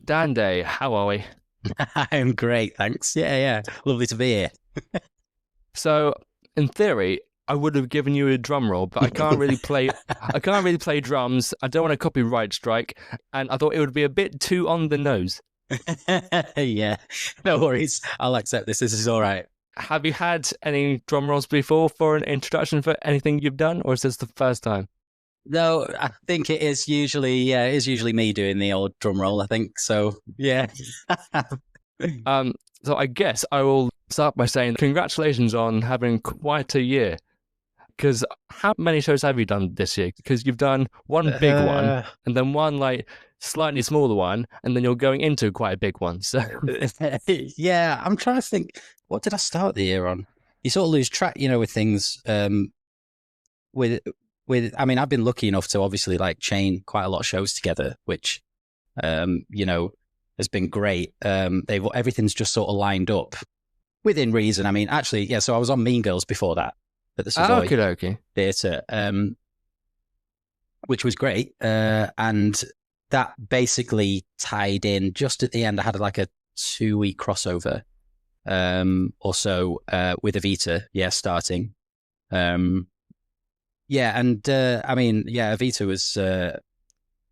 Dan Day, how are we? I'm great, thanks. Yeah. Lovely to be here. So, in theory, I would have given you a drum roll, but I can't really play. I can't really play drums. I don't want a copyright strike, and I thought it would be a bit too on the nose. Yeah, no worries. I'll accept this. This is all right. Have you had any drum rolls before for an introduction for anything you've done, or is this the first time? No, I think it is usually me doing the old drum roll, I think. So, yeah. Um, so I guess I will start by saying congratulations on having quite a year. Because how many shows have you done this year? Because you've done one big one, and then one like slightly smaller one, and then you're going into quite a big one. So Yeah, I'm trying to think. What did I start the year on? You sort of lose track, with things. With I mean, I've been lucky enough to obviously like chain quite a lot of shows together, which has been great. Everything's just sort of lined up within reason. I mean, actually, yeah. So I was on Mean Girls before that at the Savoy okay. Theatre, which was great, and that basically tied in just at the end. I had like a 2-week crossover, or so, with Evita, starting. I mean, Evita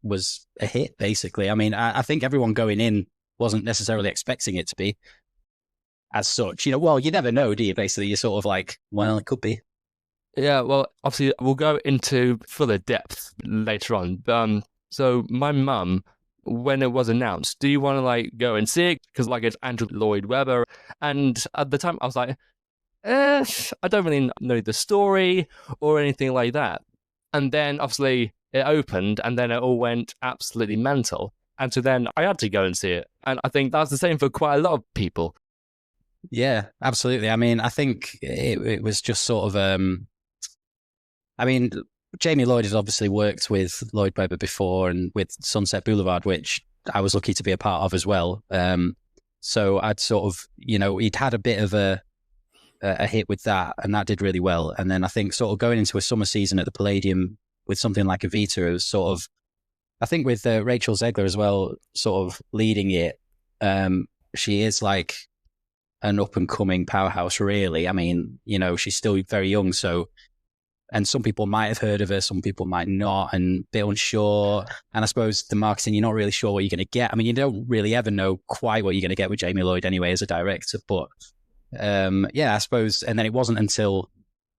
was a hit, basically. I mean, I think everyone going in wasn't necessarily expecting it to be as such. Well, you never know, do you? Basically, you're sort of like, well, it could be. Yeah, well, obviously we'll go into fuller depth later on. So my mum, when it was announced, do you want to like go and see it? Because like it's Andrew Lloyd Webber, and at the time I was like, I don't really know the story or anything like that. And then obviously it opened, and then it all went absolutely mental. And so then I had to go and see it, and I think that's the same for quite a lot of people. Yeah, absolutely. I mean, I think it was just sort of. I mean, Jamie Lloyd has obviously worked with Lloyd Webber before and with Sunset Boulevard, which I was lucky to be a part of as well. So I'd sort of, he'd had a bit of a hit with that, and that did really well. And then I think sort of going into a summer season at the Palladium with something like Evita, it was sort of, I think with Rachel Zegler as well, sort of leading it. She is like an up and coming powerhouse, really. I mean, she's still very young, so. And some people might have heard of her, some people might not, and a bit unsure. And I suppose the marketing, you're not really sure what you're going to get. I mean, you don't really ever know quite what you're going to get with Jamie Lloyd anyway as a director. But I suppose. And then it wasn't until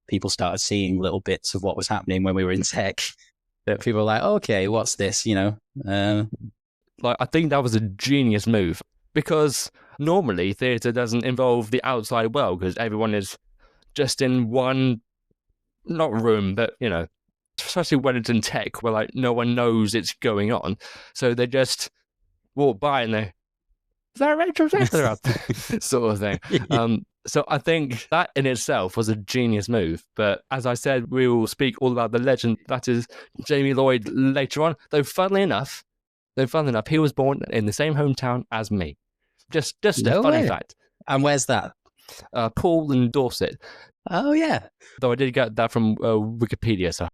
people started seeing little bits of what was happening when we were in tech that people were like, okay, what's this? Like, I think that was a genius move, because normally theatre doesn't involve the outside world, because everyone is just in one, not room, but especially when it's in tech where like no one knows it's going on, so they just walk by and they, is that Rachel Zegler up? Sort of thing. So I think that in itself was a genius move. But as I said, we will speak all about the legend that is Jamie Lloyd later on. Though funnily enough, he was born in the same hometown as me. Just No a funny way. fact. And where's that? Paul in Dorset. Oh, yeah. Though I did get that from Wikipedia, so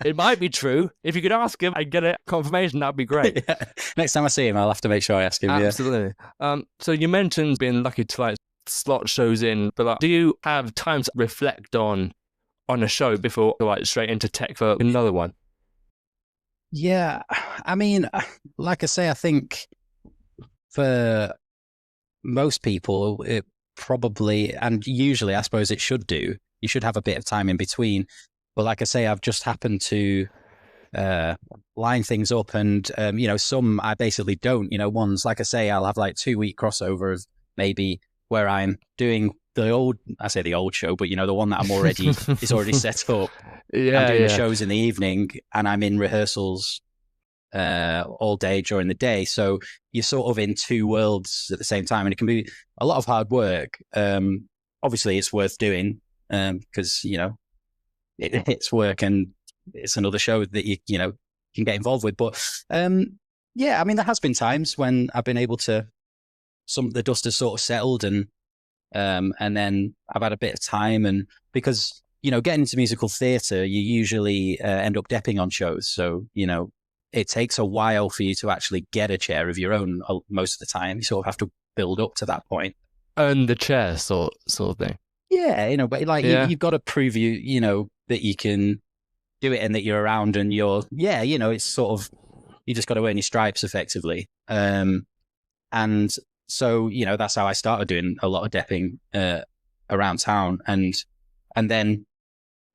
it might be true. If you could ask him and get a confirmation, that'd be great. Yeah. Next time I see him, I'll have to make sure I ask him. Absolutely. Yeah. So you mentioned being lucky to like slot shows in, but like, do you have time to reflect on a show before like straight into tech for another one? Yeah. I mean, like I say, I think for most people, it probably, and usually I suppose it should do, you should have a bit of time in between. But like I say, I've just happened to line things up, and some I basically don't. Ones, like I say, I'll have like 2-week crossover of maybe where I'm doing the old show, but the one that I'm already is already set up. Yeah, I'm doing the shows in the evening, and I'm in rehearsals all day during the day. So you're sort of in two worlds at the same time, and it can be a lot of hard work. Obviously, it's worth doing because it's work and it's another show that you can get involved with. But I mean, there has been times when I've been able to. The dust has sort of settled, and then I've had a bit of time, and because getting into musical theatre, you usually end up depping on shows. So it takes a while for you to actually get a chair of your own. Most of the time, you sort of have to build up to that point. Earn the chair sort of thing. Yeah, but like you've got to prove that you can do it and that you're around and it's sort of, you just got to earn your stripes effectively. And so, that's how I started doing a lot of depping around town. And then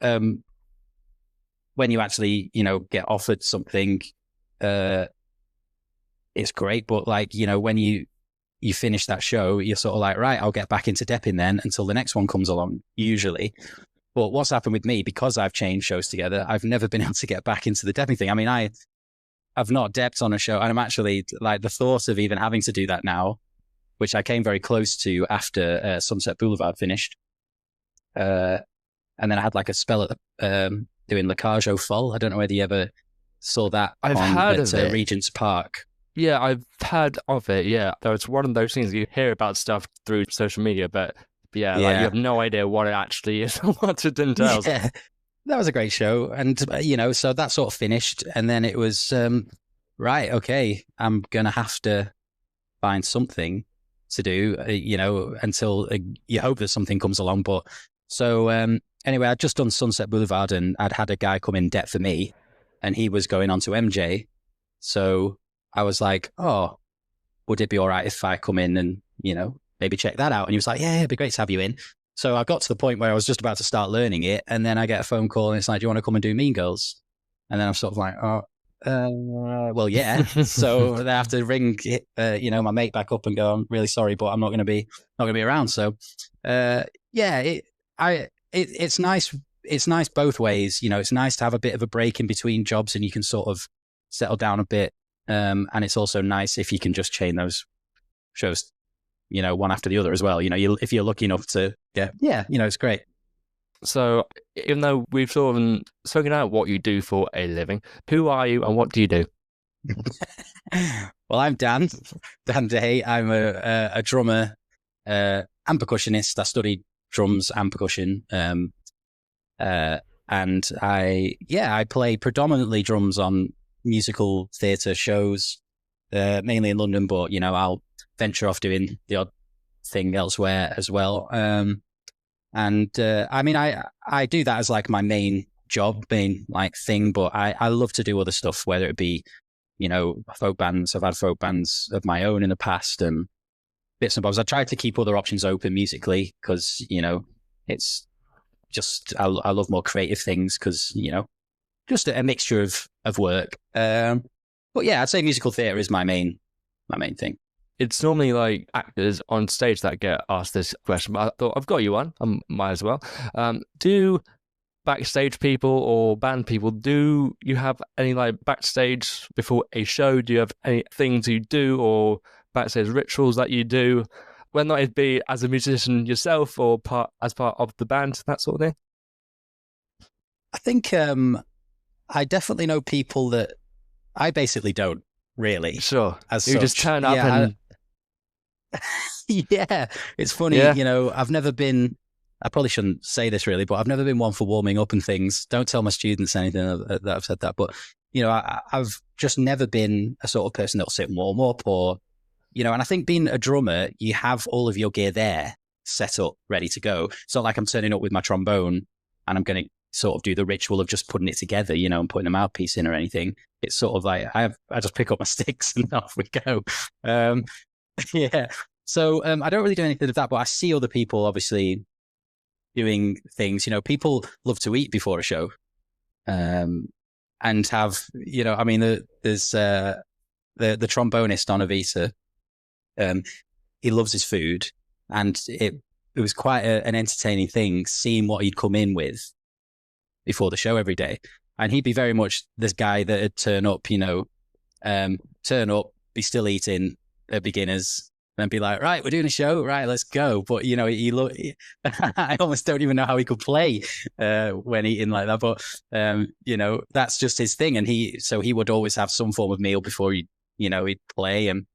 when you actually, get offered something, it's great. But like, when you finish that show, you're sort of like, right, I'll get back into depping then until the next one comes along, usually. But what's happened with me, because I've changed shows together, I've never been able to get back into the depping thing. I mean, I've not depped on a show, and I'm actually like, the thought of even having to do that now, which I came very close to after Sunset Boulevard finished. And then I had like a spell at doing Lacamoire Fall. I don't know whether you ever saw that. I've heard of it. Regent's Park. Yeah, I've heard of it. Yeah, though it's one of those things you hear about stuff through social media, but like, you have no idea what it actually is or what it entails. Yeah, that was a great show, and so that sort of finished, and then it was right. Okay, I'm gonna have to find something to do, until you hope that something comes along. But so anyway, I'd just done Sunset Boulevard, and I'd had a guy come in debt for me, and he was going on to MJ, so I was like, oh, would it be all right if I come in and, maybe check that out? And he was like, yeah, it'd be great to have you in. So I got to the point where I was just about to start learning it. And then I get a phone call and it's like, do you want to come and do Mean Girls? And then I'm sort of like, well, yeah. So they have to ring, my mate back up and go, I'm really sorry, but I'm not going to be around. So, it's nice. It's nice both ways. It's nice to have a bit of a break in between jobs and you can sort of settle down a bit. And it's also nice if you can just chain those shows, one after the other as well. If you're lucky enough to get, it's great. So even though we've sort of spoken out what you do for a living, who are you and what do you do? Well, I'm Dan Day. I'm a drummer and percussionist. I studied drums and percussion. And I play predominantly drums on musical theatre shows, mainly in London, but I'll venture off doing the odd thing elsewhere as well. I mean, I do that as like my main job, main like thing, but I love to do other stuff, whether it be folk bands. I've had folk bands of my own in the past and bits and bobs. I try to keep other options open musically because it's just I love more creative things because just a mixture of work. But yeah, I'd say musical theatre is my main thing. It's normally like actors on stage that get asked this question, but I thought I've got you on. I might as well. Do backstage people or band people, do you have any like backstage before a show? Do you have any things you do or backstage rituals that you do? Whether not it be as a musician yourself or as part of the band, that sort of thing? I think I definitely know people that I basically don't really. Sure. As you such. just turn up and... Yeah, it's funny. Yeah. I've never been, I probably shouldn't say this really, but I've never been one for warming up and things. Don't tell my students anything that I've said that. But, I've just never been a sort of person that'll sit and warm up or, and I think being a drummer, you have all of your gear there set up, ready to go. It's not like I'm turning up with my trombone and I'm going to sort of do the ritual of just putting it together, and putting a mouthpiece in or anything. It's sort of like I just pick up my sticks and off we go. Yeah. So I don't really do anything of that, but I see other people obviously doing things. People love to eat before a show, and have I mean, there's the trombonist on Evita. He loves his food, and it was quite an entertaining thing seeing what he'd come in with before the show every day. And he'd be very much this guy that would turn up, be still eating at beginners, and be like, right, we're doing a show, right, let's go. But, I almost don't even know how he could play when eating like that. But, that's just his thing. And he would always have some form of meal before he'd play and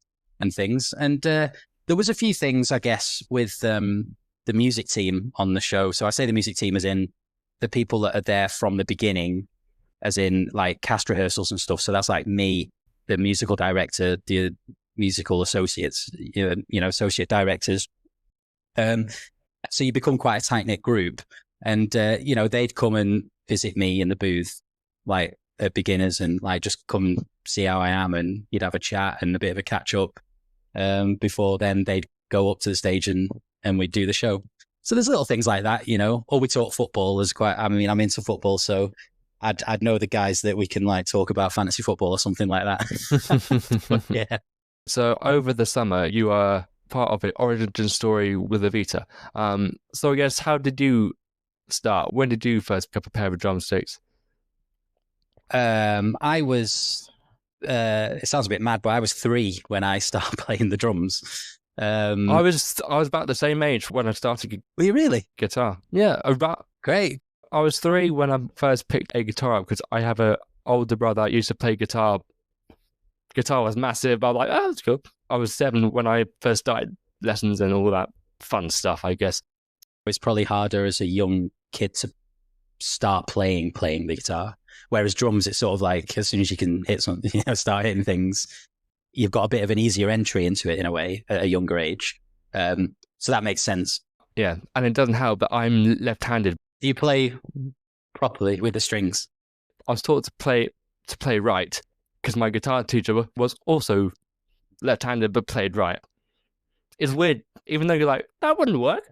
things. And there was a few things, I guess, with the music team on the show. So I say the music team as in the people that are there from the beginning as in like cast rehearsals and stuff. So that's like me, the musical director, the musical associates, associate directors. So you become quite a tight knit group, and they'd come and visit me in the booth, like at beginners, and like just come see how I am, and you'd have a chat and a bit of a catch up. Before then, they'd go up to the stage and we'd do the show. So there's little things like that, Or we talk football as quite. I mean, I'm into football, so I'd know the guys that we can like talk about fantasy football or something like that. But, yeah. So over the summer, you are part of an origin story with Evita. So I guess, how did you start? When did you first pick up a pair of drumsticks? I was. It sounds a bit mad, but I was 3 when I started playing the drums. I was about the same age when I started. Were you really? Guitar? Yeah, about. Great. I was 3 when I first picked a guitar up, because I have an older brother that used to play guitar. Guitar was massive. I'm like, oh, that's cool. I was 7 when I first started lessons and all that fun stuff, I guess. It's probably harder as a young kid to start playing the guitar. Whereas drums, it's sort of like as soon as you can hit something, start hitting things, you've got a bit of an easier entry into it in a way at a younger age. So that makes sense. Yeah, and it doesn't help that I'm left-handed. Do you play properly with the strings? I was taught to play right, because my guitar teacher was also left-handed but played right. It's weird, even though you're like, that wouldn't work.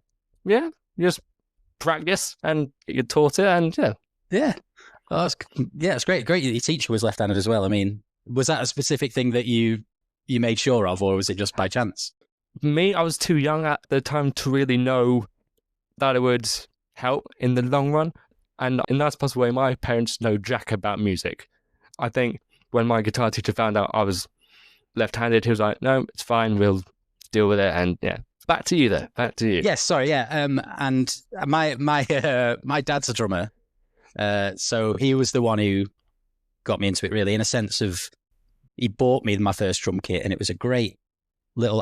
Yeah, you just practice and you taught it, and yeah. Yeah. Oh, it's great. Great. Your teacher was left-handed as well. I mean, was that a specific thing that you made sure of, or was it just by chance? Me, I was too young at the time to really know that it would help in the long run. And in that possible way, my parents know jack about music. I think when my guitar teacher found out I was left-handed, he was like, no, it's fine, we'll deal with it. And yeah, back to you there. Back to you. Yes, sorry, yeah. And my dad's a drummer. So he was the one who got me into it, really, in a sense of he bought me my first drum kit, and it was a great little.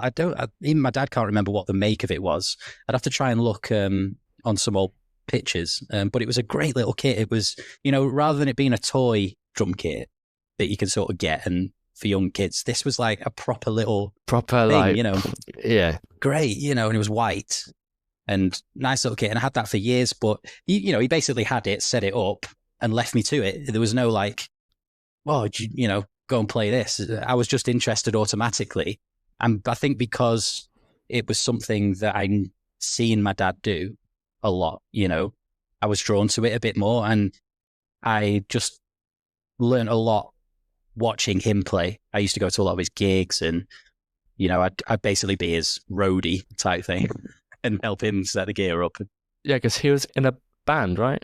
Even my dad can't remember what the make of it was. I'd have to try and look on some old pictures, but it was a great little kit. It was, rather than it being a toy drum kit that you can sort of get and for young kids, this was like a proper thing, like, yeah, great, and it was white. And nice little kit, and I had that for years. But he basically had it, set it up, and left me to it. There was no like, oh, go and play this. I was just interested automatically, and I think because it was something that I'd seen my dad do a lot, I was drawn to it a bit more, and I just learned a lot watching him play. I used to go to a lot of his gigs, and I'd basically be his roadie type thing. And help him set the gear up. Yeah, because he was in a band, right?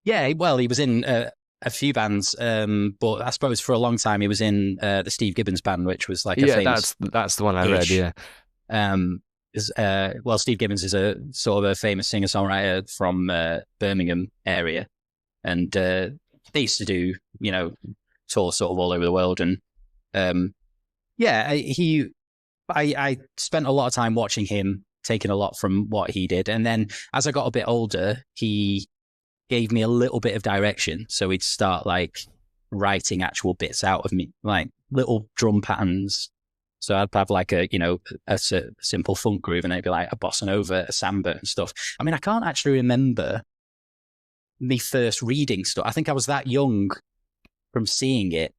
Yeah, well, he was in a few bands, but I suppose for a long time he was in the Steve Gibbons band, which was like a famous... that's the one I read, yeah. Well, Steve Gibbons is a sort of a famous singer-songwriter from Birmingham area, and they used to do, tours sort of all over the world, and I spent a lot of time watching him, taking a lot from what he did. And then as I got a bit older, he gave me a little bit of direction. So he'd start like writing actual bits out of me, like little drum patterns. So I'd have like a simple funk groove, and it'd be like a bossa nova, a samba and stuff. I mean, I can't actually remember me first reading stuff. I think I was that young from seeing it.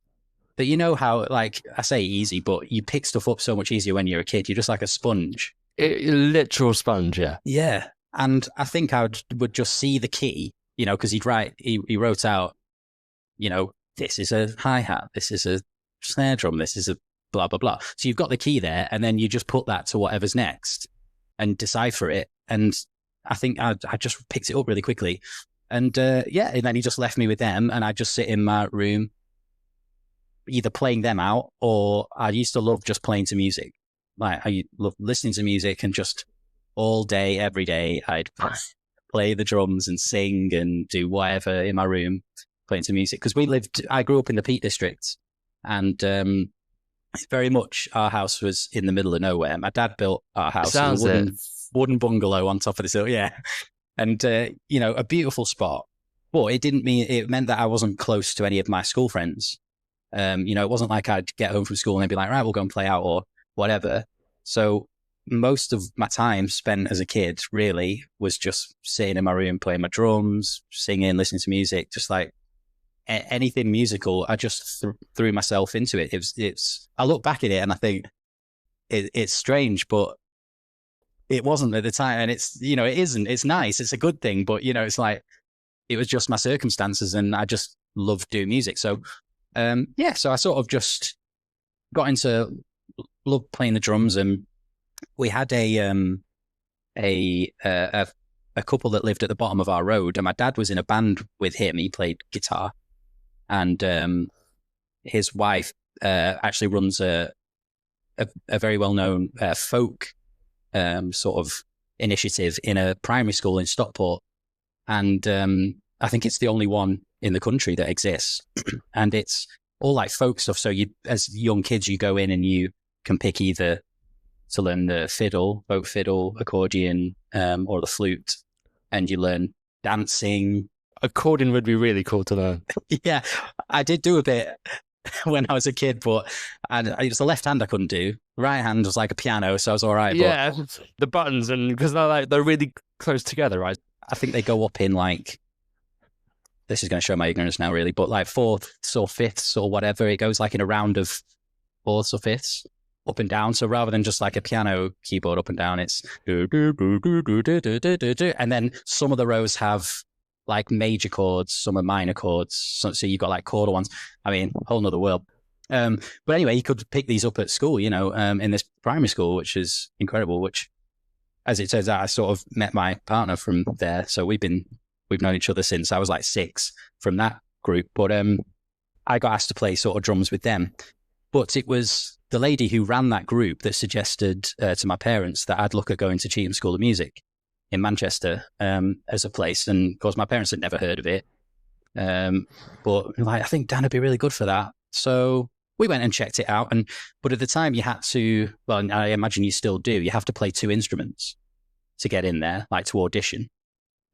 But you know how, like, I say easy, but you pick stuff up so much easier when you're a kid. You're just like a sponge. Literal sponge, yeah. Yeah. And I think I would just see the key, because he wrote out, this is a hi-hat, this is a snare drum, this is a blah, blah, blah. So you've got the key there, and then you just put that to whatever's next and decipher it. And I think I just picked it up really quickly. And and then he just left me with them, and I just sit in my room, either playing them out, or I used to love just playing to music. Like, I love listening to music, and just all day, every day, I'd play the drums and sing and do whatever in my room, playing to music. Because I grew up in the Peak District, and very much our house was in the middle of nowhere. My dad built our house in a wooden bungalow on top of this hill, yeah. And, a beautiful spot. But it meant that I wasn't close to any of my school friends. It wasn't like I'd get home from school and they'd be like, right, we'll go and play out or whatever. So most of my time spent as a kid really was just sitting in my room, playing my drums, singing, listening to music, just like anything musical. I just threw myself into it. I look back at it and I think it's strange, but it wasn't at the time. And it isn't, it's nice. It's a good thing, but it's like, it was just my circumstances and I just loved doing music. So, so I sort of just got into love playing the drums, and we had a couple that lived at the bottom of our road, and my dad was in a band with him. He played guitar, and his wife actually runs a very well-known folk sort of initiative in a primary school in Stockport. And I think it's the only one in the country that exists. And it's all like folk stuff. So as young kids, you go in and you can pick either to learn the fiddle, folk fiddle, accordion, or the flute. And you learn dancing. Accordion would be really cool to learn. Yeah, I did do a bit when I was a kid, but it was the left hand I couldn't do. Right hand was like a piano, so I was all right. Yeah, but the buttons, and because they're really close together, right? I think they go up in like, this is going to show my ignorance now, really, but like fourths or fifths or whatever. It goes like in a round of fourths or fifths, up and down. So rather than just like a piano keyboard up and down, it's do, do, do, do, do, do, do, do, do, do. And then some of the rows have like major chords, some are minor chords. So you've got like chordal ones. I mean, whole nother world. But anyway, you could pick these up at school, in this primary school, which is incredible, which, as it turns out, I sort of met my partner from there. So we've known each other since I was like 6 from that group. But I got asked to play sort of drums with them. But it was the lady who ran that group that suggested to my parents that I'd look at going to Cheetham School of Music in Manchester as a place. And of course, my parents had never heard of it. But like, I think Dan would be really good for that. So we went and checked it out. But at the time you had to, well, I imagine you still do, you have to play 2 instruments to get in there, like to audition.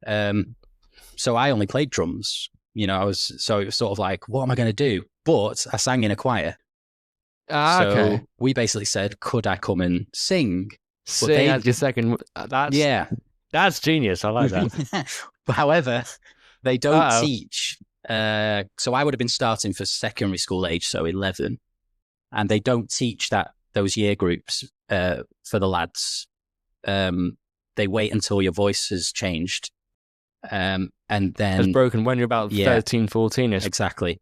So I only played drums, so it was sort of like, what am I going to do? But I sang in a choir. Okay. We basically said, could I come and sing? Sing as your second. That's genius. I like that. But however, they don't teach. So I would have been starting for secondary school age, so 11, and they don't teach those year groups for the lads. They wait until your voice has changed, and then has broken when you're about 13, 14ish. Exactly.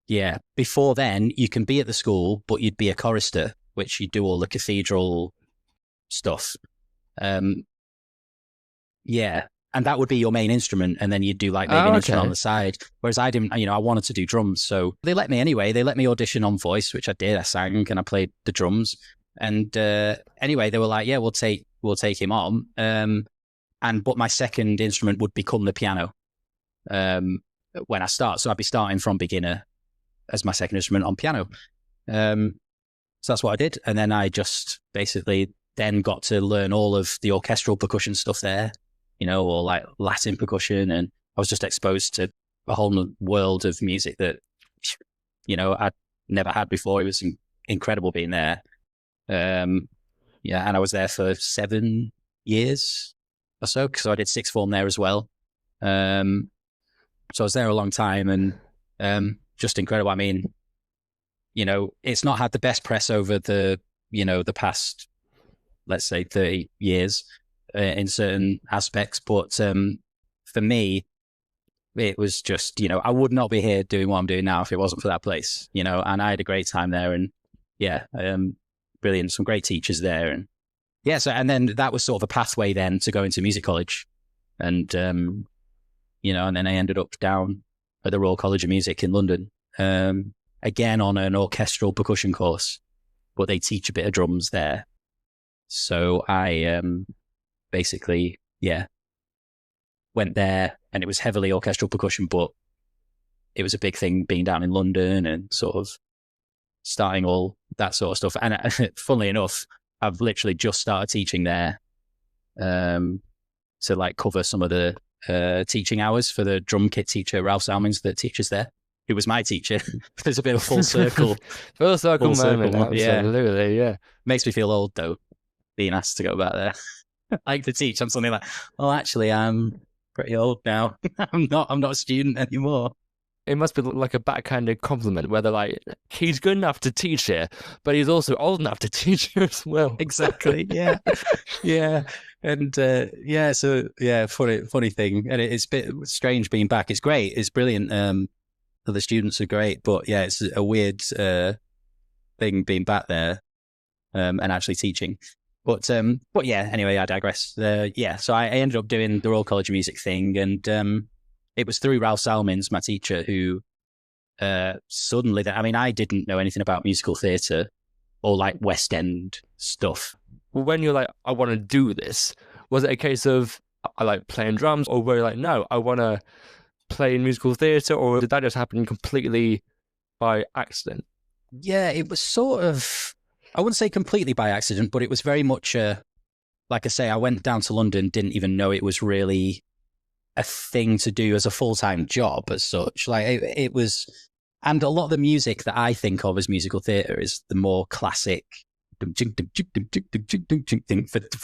Yeah. Before then, you can be at the school, but you'd be a chorister, which you do all the cathedral stuff. Yeah. And that would be your main instrument. And then you'd do like maybe an instrument on the side. Whereas I didn't, I wanted to do drums. So they let me anyway. They let me audition on voice, which I did. I sang and I played the drums. And anyway, they were like, yeah, we'll take him on. But my second instrument would become the piano when I start. So I'd be starting from beginner as my second instrument on piano. So that's what I did. And then I just basically then got to learn all of the orchestral percussion stuff there, or like Latin percussion. And I was just exposed to a whole new world of music that, I'd never had before. It was incredible being there. And I was there for 7 years or so, because I did sixth form there as well. So I was there a long time, and just incredible. I mean, it's not had the best press over the past, let's say, 30 years in certain aspects, but for me, it was just, I would not be here doing what I'm doing now if it wasn't for that place, and I had a great time there, and brilliant, some great teachers there, and and then that was sort of a pathway then to go into music college, and and then I ended up down at the Royal College of Music in London, again on an orchestral percussion course, but they teach a bit of drums there. So I basically went there, and it was heavily orchestral percussion, but it was a big thing being down in London and sort of starting all that sort of stuff. And funnily enough, I've literally just started teaching there to like cover some of the teaching hours for the drum kit teacher, Ralph Salmons, that teaches there, who was my teacher. There's a bit of full circle. Full circle moment. Absolutely, yeah. Makes me feel old, though, being asked to go back there. Like to teach. I'm suddenly like, oh, actually, I'm pretty old now. I'm not a student anymore. It must be like a backhanded compliment where they're like, he's good enough to teach here, but he's also old enough to teach here as well. Exactly. Yeah. Yeah. And funny thing. And it's a bit strange being back. It's great. It's brilliant. The students are great, but yeah, it's a weird thing being back there and actually teaching. But yeah, anyway, I digress. So I ended up doing the Royal College of Music thing, and it was through Ralph Salmons, my teacher, who suddenly, I didn't know anything about musical theatre or like West End stuff. Well, when you're like, I want to do this, was it a case of I like playing drums, or were you like, no, I want to play in musical theatre, or did that just happen completely by accident? Yeah, it was sort of, I wouldn't say completely by accident, but it was very much, like I say, I went down to London, didn't even know it was really a thing to do as a full-time job as such. Like it was, and a lot of the music that I think of as musical theatre is the more classic for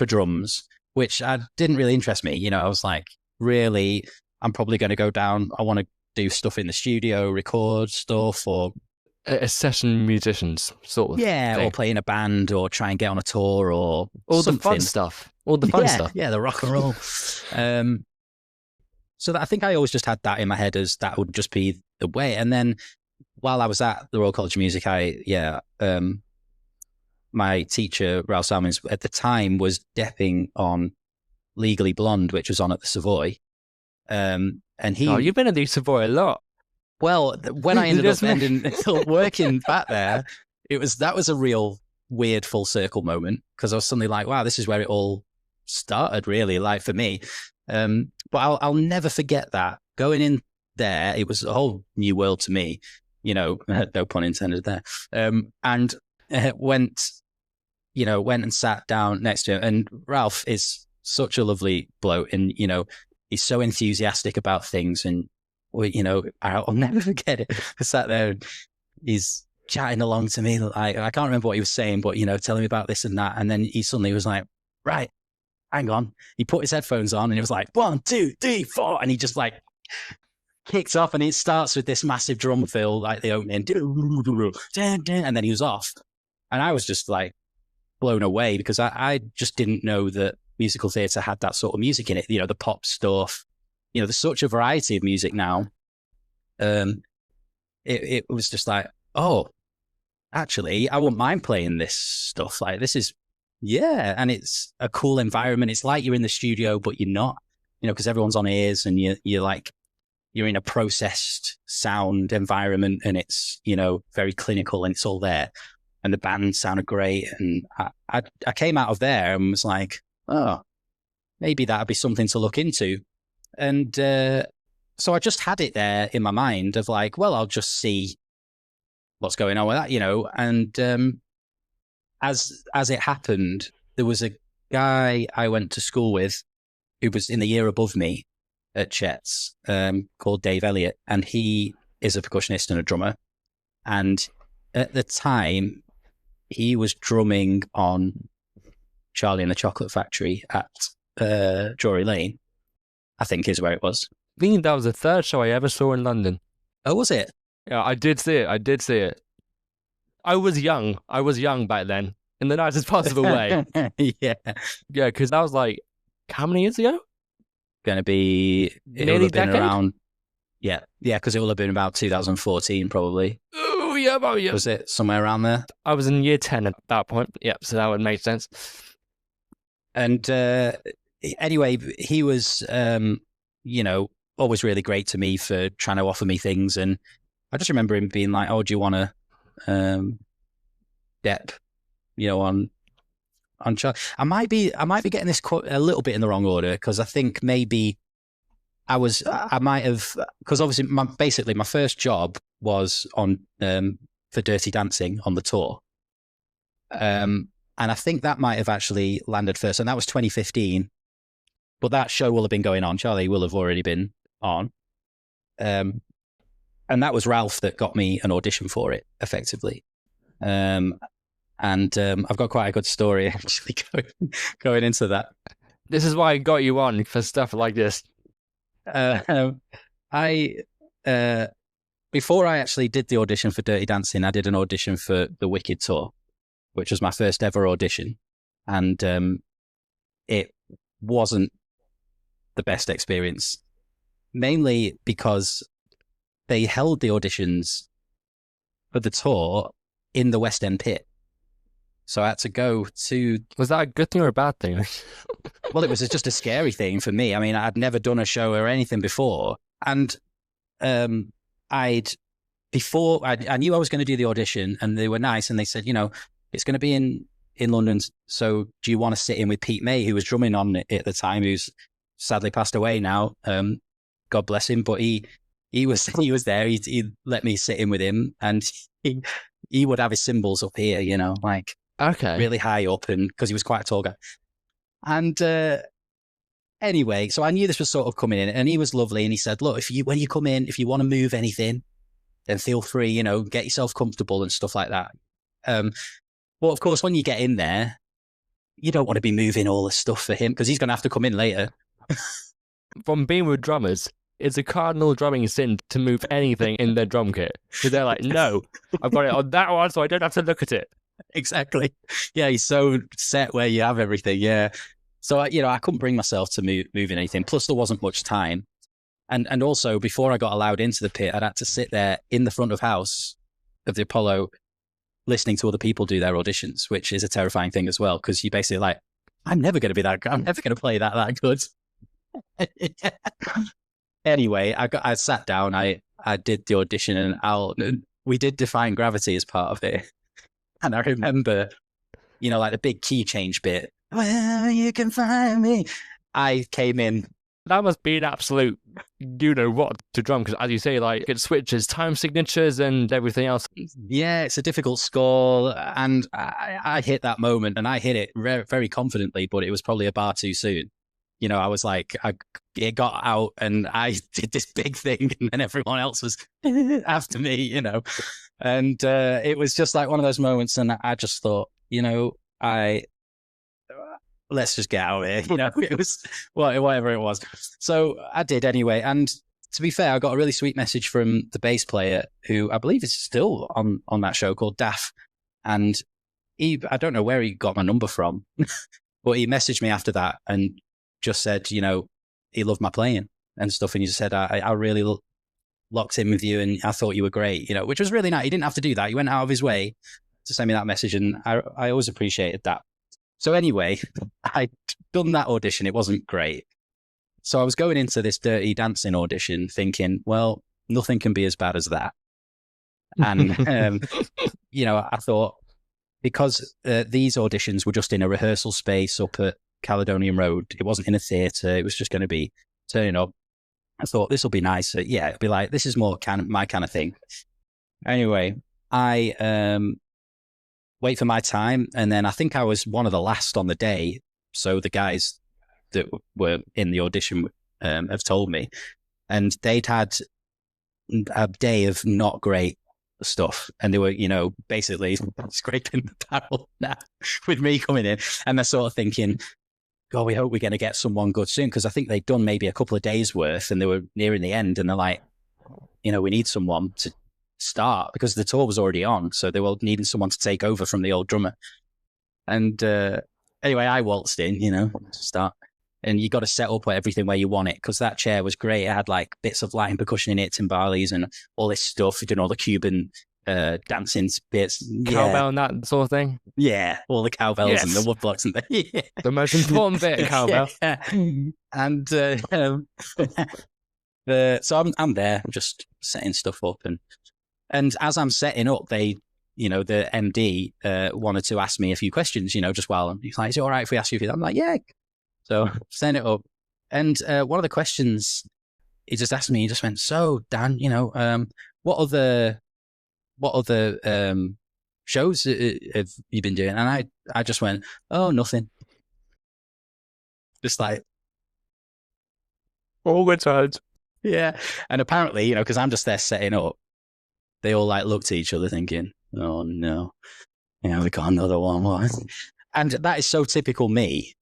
drums, which didn't really interest me. I was like, really, I'm probably going to go down. I want to do stuff in the studio, record stuff, or a session musicians sort of thing. Or play in a band, or try and get on a tour, or all something. The fun stuff. All the fun stuff. Yeah, the rock and roll. So that, I think I always just had that in my head as that would just be the way. And then while I was at the Royal College of Music, my teacher, Ralph Salmons, at the time was depping on Legally Blonde, which was on at the Savoy. And he... Oh, you've been at the Savoy a lot. Well, when I ended up working back there, that was a real weird full circle moment, because I was suddenly like, wow, this is where it all started, really, like for me. But I'll never forget that. Going in there, it was a whole new world to me, no pun intended there. And went and sat down next to him. And Ralph is such a lovely bloke, and, he's so enthusiastic about things. And, I'll never forget it. I sat there and he's chatting along to me. I can't remember what he was saying, but, telling me about this and that. And then he suddenly was like, right, hang on. He put his headphones on and it was like, 1, 2, 3, 4. And he just like kicked off, and it starts with this massive drum fill, like the opening. And then he was off. And I was just like blown away, because I just didn't know that musical theatre had that sort of music in it, the pop stuff. There's such a variety of music now. It was just like, oh, actually, I wouldn't mind playing this stuff. Like, this is, and it's a cool environment. It's like you're in the studio, but you're not, because everyone's on ears, and you're like, you're in a processed sound environment, and it's, very clinical, and it's all there. And the band sounded great. And I came out of there and was like, oh, maybe that'd be something to look into. And so I just had it there in my mind of like, well, I'll just see what's going on with that, And as it happened, there was a guy I went to school with who was in the year above me at Chet's, called Dave Elliott. And he is a percussionist and a drummer. And at the time, he was drumming on Charlie and the Chocolate Factory at Drury Lane, I think is where it was. I think that was the third show I ever saw in London. Oh, was it? Yeah, I did see it. I was young back then, in the nicest possible way. Yeah, because that was like, how many years ago? Going to be... Nearly a decade? Around... Yeah, because it will have been about 2014, probably. Oh, yeah. Was it somewhere around there? I was in year 10 at that point. Yeah, so that would make sense. And anyway, he was, always really great to me for trying to offer me things. And I just remember him being like, oh, do you want to dep, on Charlie? I might be getting this a little bit in the wrong order, because I think maybe I might have, because obviously my first job was on for Dirty Dancing on the tour. And I think that might have actually landed first, and that was 2015. but that show will have been going on. Charlie will have already been on. And that was Ralph that got me an audition for it, effectively. And I've got quite a good story actually going into that. This is why I got you on, for stuff like this. Before I actually did the audition for Dirty Dancing, I did an audition for the Wicked tour, which was my first ever audition. And it wasn't the best experience, mainly because they held the auditions for the tour in the West End pit. So I had to go to... Was that a good thing or a bad thing? Well, it was just a scary thing for me. I mean, I'd never done a show or anything before. And I knew I was going to do the audition, and they were nice. And they said, it's going to be in London. So do you want to sit in with Pete May, who was drumming on it at the time, who's sadly passed away now? God bless him. But he was there. He let me sit in with him, and he would have his cymbals up here, like Okay. really high up, and because he was quite a tall guy. And anyway, so I knew this was sort of coming in, and he was lovely. And he said, look, when you come in, if you want to move anything, then feel free, get yourself comfortable and stuff like that. Well, of course, when you get in there, you don't want to be moving all the stuff for him because he's going to have to come in later. From being with drummers, it's a cardinal drumming sin to move anything in their drum kit. Because they're like, no, I've got it on that one, so I don't have to look at it. Exactly. Yeah, he's so set where you have everything. Yeah. So, I couldn't bring myself to moving anything. Plus, there wasn't much time. And also, before I got allowed into the pit, I'd had to sit there in the front of house of the Apollo listening to other people do their auditions, which is a terrifying thing as well, because you basically like, I'm never going to be that good. I'm never going to play that good. Anyway, I sat down, I did the audition, and we did Defying Gravity as part of it. And I remember, like the big key change bit, well, you can find me. I came in. That must be an absolute, what to drum, because as you say, like it switches time signatures and everything else. Yeah, it's a difficult score, and I hit that moment, and I hit it very confidently, but it was probably a bar too soon. I was like, it got out, and I did this big thing, and then everyone else was after me, and it was just like one of those moments, and I just thought, let's just get out of here. It was whatever it was. So I did anyway. And to be fair, I got a really sweet message from the bass player, who I believe is still on that show, called Daff. And I don't know where he got my number from, but he messaged me after that and just said, he loved my playing and stuff. And he just said, I really locked in with you, and I thought you were great, which was really nice. He didn't have to do that. He went out of his way to send me that message, and I always appreciated that. So anyway, I'd done that audition. It wasn't great. So I was going into this Dirty Dancing audition thinking, well, nothing can be as bad as that. And, I thought, because these auditions were just in a rehearsal space up at Caledonian Road, it wasn't in a theatre, it was just going to be turning up. I thought, this will be nice. Yeah, it'll be like, this is more my kind of thing. Anyway, I wait for my time, and then I think I was one of the last on the day. So the guys that were in the audition have told me, and they'd had a day of not great stuff, and they were, basically scraping the barrel now with me coming in, and they're sort of thinking, God, we hope we're going to get someone good soon, because I think they'd done maybe a couple of days worth, and they were nearing the end, and they're like, we need someone to start, because the tour was already on, so they were needing someone to take over from the old drummer. And anyway, I waltzed in, to start, and you got to set up everything where you want it, because that chair was great. It had like bits of Latin percussion in it, timbales and all this stuff, all the Cuban dancing bits, cowbell and that sort of thing. Yeah, all the cowbells and the woodblocks and the most important bit of cowbell. Yeah. And so I'm there, just setting stuff up, and as I'm setting up, they, the MD wanted to ask me a few questions, just while he's like, is it all right if we ask you? I'm like, yeah. So setting it up, and one of the questions he just asked me, he just went, so Dan, what other shows have you been doing? And I just went, oh, nothing. Just like, All the time. Yeah. And apparently, because I'm just there setting up, they all like looked at each other thinking, oh no, we got another one. What? And that is so typical me.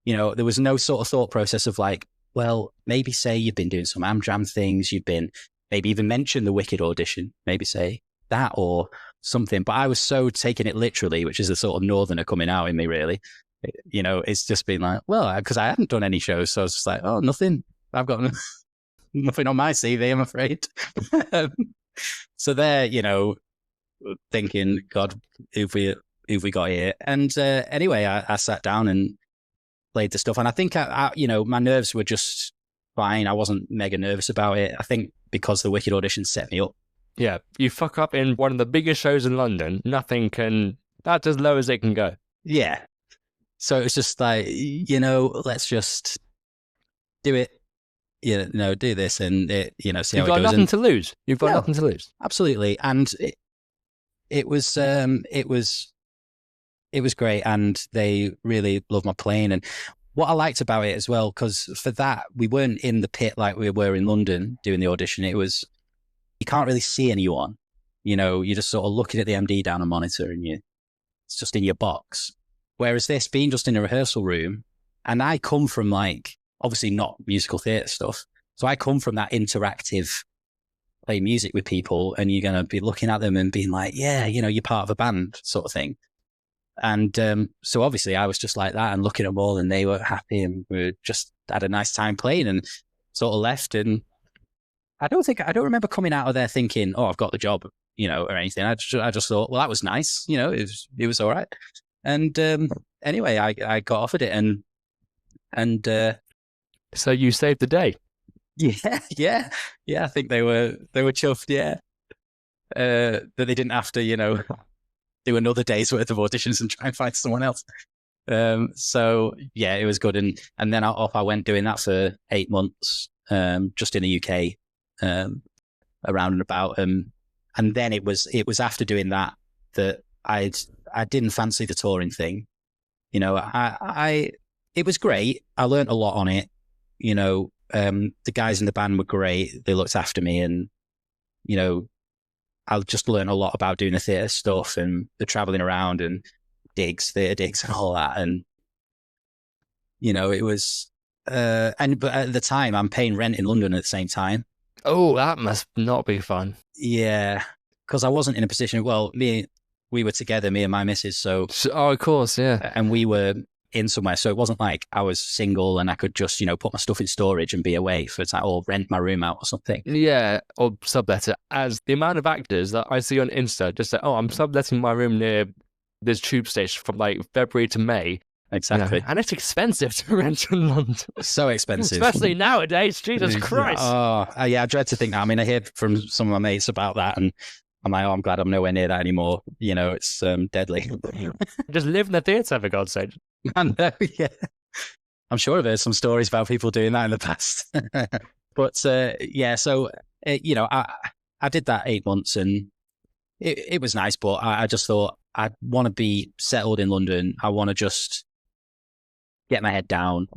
There was no sort of thought process of like, well, maybe say you've been doing some Amjam things, you've been maybe even mention the Wicked audition, maybe say that or something. But I was so taking it literally, which is the sort of northerner coming out in me, really. It's just been like, well, because I haven't done any shows, so I was just like, oh, nothing. I've got nothing on my CV, I'm afraid. So there, thinking, God, who've we got here? And anyway, I sat down and played the stuff, and I think my nerves were just fine. I wasn't mega nervous about it. I think because the Wicked audition set me up. Yeah, you fuck up in one of the biggest shows in London, that's as low as it can go. Yeah. So it was just like, let's just do it. Do this and see how it goes. You've got nothing to lose. You've got nothing to lose. Absolutely, and it was great, and they really loved my playing. And what I liked about it as well, because for that we weren't in the pit like we were in London doing the audition. It was, you can't really see anyone. You're just sort of looking at the MD down a monitor, and it's just in your box. Whereas this, being just in a rehearsal room, and I come from like, obviously not musical theatre stuff. So I come from that interactive play music with people, and you're going to be looking at them and being like, yeah, you're part of a band sort of thing. And so obviously I was just like that and looking at them all, and they were happy, and we just had a nice time playing, and sort of left. And I don't remember coming out of there thinking, oh, I've got the job, or anything. I just thought, well, that was nice. It was all right. And anyway, I got offered it, and so you saved the day. Yeah. I think they were chuffed. Yeah, that they didn't have to, do another day's worth of auditions and try and find someone else. So yeah, it was good. And then I went doing that for 8 months, just in the UK, around and about. And then it was after doing that I didn't fancy the touring thing. It was great. I learned a lot on it. The guys in the band were great. They looked after me, and, I just learned a lot about doing the theatre stuff and the traveling around and theatre digs and all that. And, it was, but at the time I'm paying rent in London at the same time. Oh, that must not be fun. Yeah. Because I wasn't in a position, we were together, me and my missus. So, of course, yeah. And we were in somewhere. So it wasn't like I was single and I could just, put my stuff in storage and be away for time, or rent my room out or something. Yeah, or sublet it. As the amount of actors that I see on Insta just say, oh, I'm subletting my room near this tube station from like February to May. Exactly. And it's expensive to rent in London. So expensive. Especially nowadays. Jesus Christ. Oh, yeah, I dread to think that. I mean, I hear from some of my mates about that, and I'm like, oh, I'm glad I'm nowhere near that anymore. It's deadly. Just live in the theatre, for God's sake. I know, yeah. I'm sure I've heard some stories about people doing that in the past. But yeah, so, I did that 8 months, and it was nice, but I just thought I want to be settled in London. I want to just get my head down,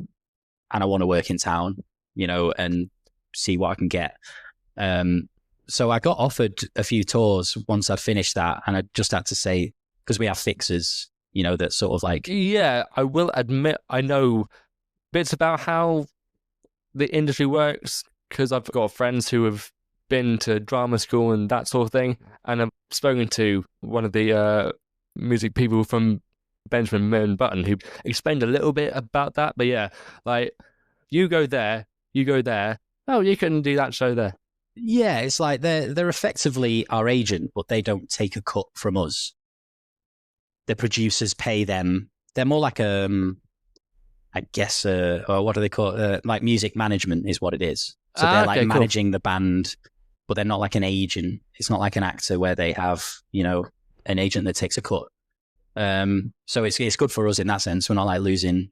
and I want to work in town, and see what I can get. So I got offered a few tours once I'd finished that, and I just had to say, because we have fixers, that sort of like... Yeah, I will admit I know bits about how the industry works, because I've got friends who have been to drama school and that sort of thing, and I've spoken to one of the music people from Benjamin Moon Button who explained a little bit about that. But yeah, like, you go there, oh, you can do that show there. Yeah, it's like they're effectively our agent, but they don't take a cut from us. The producers pay them. They're more like I guess, or what do they call it? Like music management is what it is. So they're like managing the band, but they're not like an agent. It's not like an actor where they have, an agent that takes a cut. So it's good for us in that sense. We're not like losing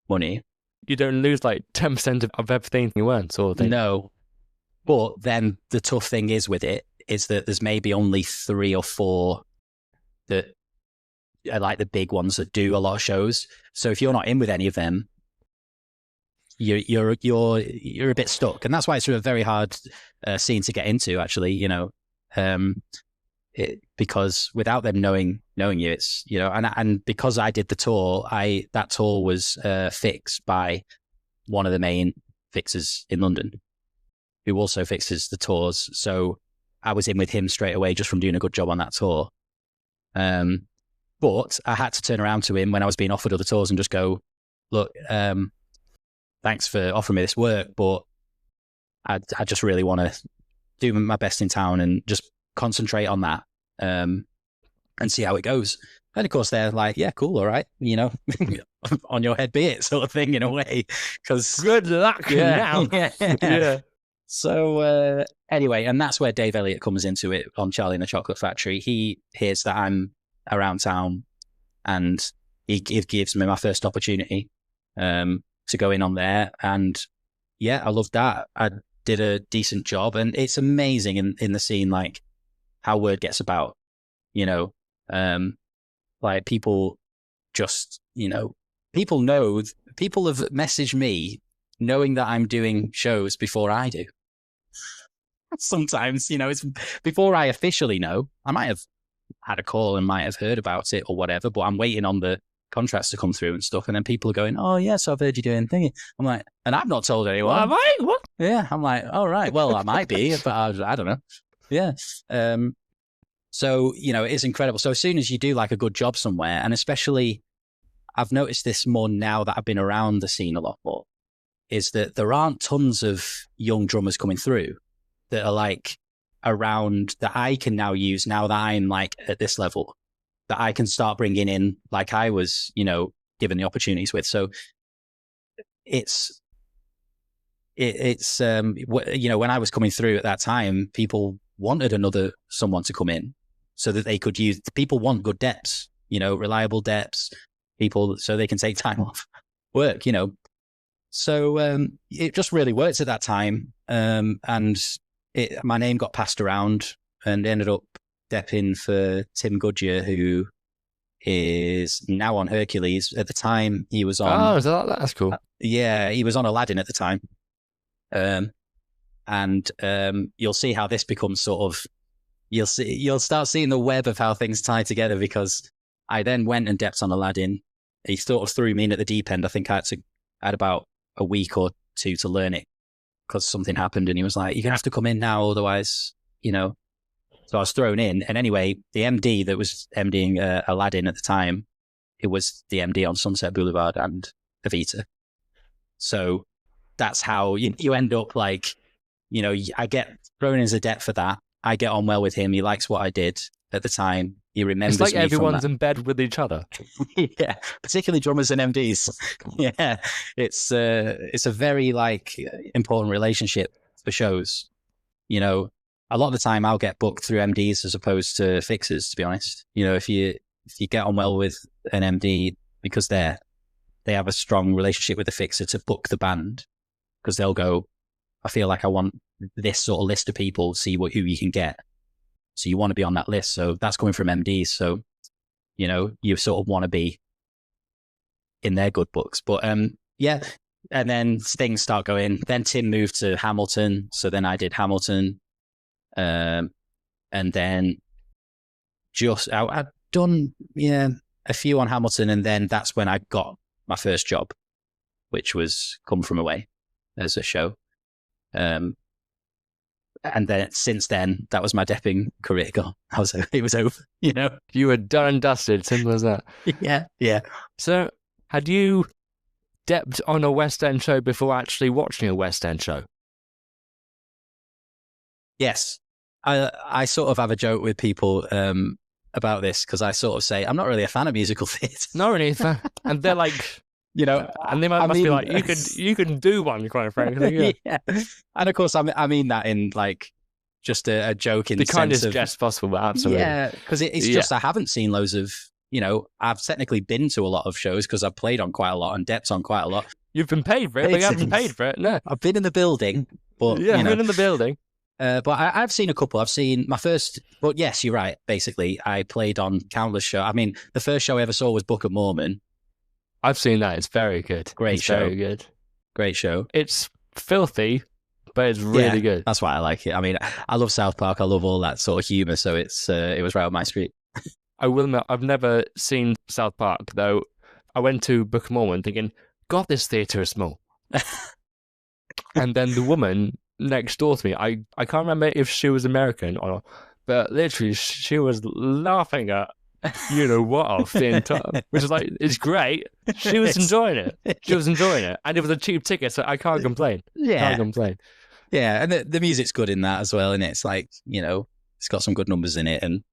money. You don't lose like 10% of everything you earn, sort of thing. No. But then the tough thing is with it is that there's maybe only 3 or 4 that are like the big ones that do a lot of shows. So if you're not in with any of them, you're a bit stuck, and that's why it's a very hard scene to get into. Actually, you know, because without them knowing you, it's, you know, and because I did the tour, that tour was fixed by one of the main fixers in London, who also fixes the tours. So I was in with him straight away just from doing a good job on that tour. But I had to turn around to him when I was being offered other tours and just go, look, thanks for offering me this work, but I just really want to do my best in town and just concentrate on that, and see how it goes. And of course they're like, yeah, cool, all right, you know, on your head be it, sort of thing, in a way. Because good luck now. Yeah. So anyway, and that's where Dave Elliott comes into it on Charlie and the Chocolate Factory. He hears that I'm around town, and he gives me my first opportunity to go in on there. And yeah, I loved that. I did a decent job, and it's amazing in the scene, like how word gets about, you know, like people just, you know, people have messaged me knowing that I'm doing shows before I do. Sometimes, you know, it's before I officially know. I might have had a call and might have heard about it or whatever, but I'm waiting on the contracts to come through and stuff. And then people are going, oh, yeah, so I've heard you doing thingy. I'm like, and I've not told anyone. Well, am I? What? Yeah, I'm like, all right, well, I might be, but I don't know. Yeah. So, you know, it's incredible. So as soon as you do like a good job somewhere, and especially I've noticed this more now that I've been around the scene a lot more, is that there aren't tons of young drummers coming through that are like around that I can now use now that I'm like at this level, that I can start bringing in, like I was, you know, given the opportunities with. So it's you know, when I was coming through at that time, people wanted someone to come in so that they could use, people want good depths, you know, reliable depths, people, so they can take time off work, you know. So it just really worked at that time. And my name got passed around and ended up depping for Tim Goodyear, who is now on Hercules. At the time, he was on... Oh, that's cool. Yeah, he was on Aladdin at the time. And you'll see how this becomes sort of... You'll start seeing the web of how things tie together, because I then went and depped on Aladdin. He sort of threw me in at the deep end. I think I had about a week or two to learn it because something happened, and he was like, you're going to have to come in now, otherwise, you know. So I was thrown in. And anyway, the MD that was MDing Aladdin at the time, it was the MD on Sunset Boulevard and Evita. So that's how you end up like, you know, I get thrown in as a debt for that. I get on well with him. He likes what I did at the time. He remembers me. It's like everyone's in bed with each other. Yeah, particularly drummers and MDs. Yeah, it's a very like important relationship for shows. You know, a lot of the time I'll get booked through MDs as opposed to fixers, to be honest. You know, if you get on well with an MD, because they have a strong relationship with the fixer to book the band, because they'll go, I feel like I want this sort of list of people, see who you can get. So you want to be on that list. So that's coming from MDs. So, you know, you sort of want to be in their good books. But yeah, and then things start going. Then Tim moved to Hamilton. So then I did Hamilton. And then I'd done, a few on Hamilton. And then that's when I got my first job, which was Come From Away as a show. And then since then, that was my depping career gone. It was over, you know. You were done and dusted, simple as that. Yeah. So, had you depped on a West End show before actually watching a West End show? Yes. I sort of have a joke with people about this, because I sort of say, I'm not really a fan of musical theatre. Not really a fan. And they're like... You know, and they must be like, you can do one, quite frankly. Yeah. And of course, I mean that in like just a joke in the kindest sense of, jest possible, but absolutely. Yeah, because it's just I haven't seen loads of, you know, I've technically been to a lot of shows because I've played on quite a lot and depped on quite a lot. You've been paid for it, but you haven't paid for it. No, I've been in the building, but yeah, I've been in the building. But I've seen a couple. I've seen my first, but yes, you're right. Basically, I played on countless shows. I mean, the first show I ever saw was Book of Mormon. I've seen that. It's very good. Great show. Very good. Great show. It's filthy, but it's really good. That's why I like it. I mean, I love South Park. I love all that sort of humor. So it was right up my street. I will admit, I've never seen South Park, though. I went to Book of Mormon thinking, God, this theatre is small. And then the woman next door to me, I can't remember if she was American or not, but literally she was laughing at, you know what, off the entire, which is like, it's great. She was enjoying it. She was enjoying it. And it was a cheap ticket, so I can't complain. Yeah. Can't complain. Yeah, and the music's good in that as well, and it's like, you know, it's got some good numbers in it, and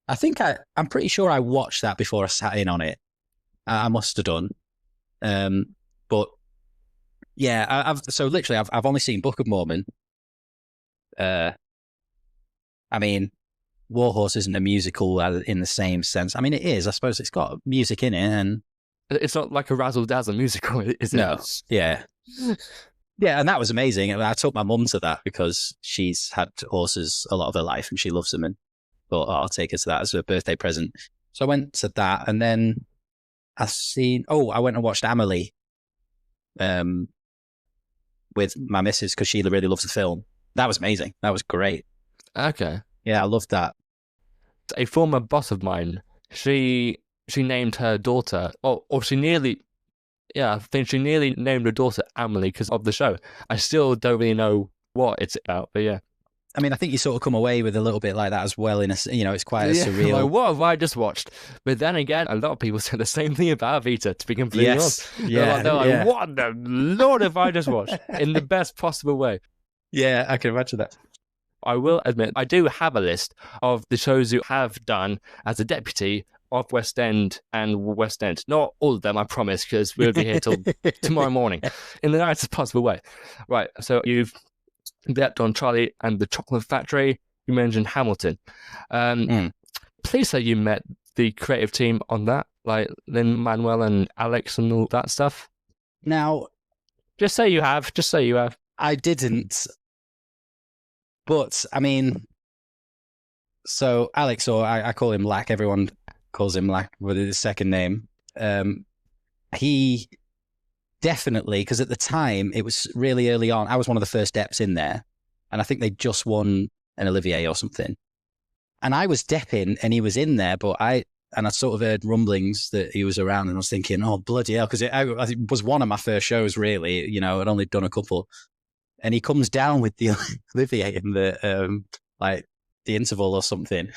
I think I'm pretty sure I watched that before I sat in on it. I must have done, but yeah, I've only seen Book of Mormon. I mean, Warhorse isn't a musical in the same sense. I mean, it is. I suppose it's got music in it, and it's not like a razzle dazzle musical, is it? No, yeah. Yeah, and that was amazing. I took my mum to that because she's had horses a lot of her life and she loves them, and thought, I'll take her to that as a birthday present. So I went to that, and then I went and watched Amelie with my missus because she really loves the film. That was amazing. That was great. Okay. Yeah, I loved that. A former boss of mine, she named her daughter, or she nearly, I think she nearly named her daughter Amelie because of the show. I still don't really know what it's about, but yeah. I mean, I think you sort of come away with a little bit like that as well. It's quite a surreal. Like, what have I just watched? But then again, a lot of people say the same thing about Evita, to be completely honest. Yeah, they're like, what the Lord have I just watched? In the best possible way. Yeah, I can imagine that. I will admit, I do have a list of the shows you have done as a deputy of West End and West End. Not all of them, I promise, because we'll be here till tomorrow morning in the nicest possible way. Right, so you've bet on Charlie and the Chocolate Factory. You mentioned Hamilton. Please say you met the creative team on that, like Lin-Manuel and Alex and all that stuff. Now, just say you have. Just say you have. I didn't. But, I mean, so Alex, or I call him Lack, everyone calls him Lack with his second name. He definitely, because at the time, it was really early on, I was one of the first deps in there, and I think they just won an Olivier or something. And I was depping, and he was in there, but I sort of heard rumblings that he was around, and I was thinking, oh, bloody hell, because it was one of my first shows, really. You know, I'd only done a couple. And he comes down with the Olivier in the the interval or something,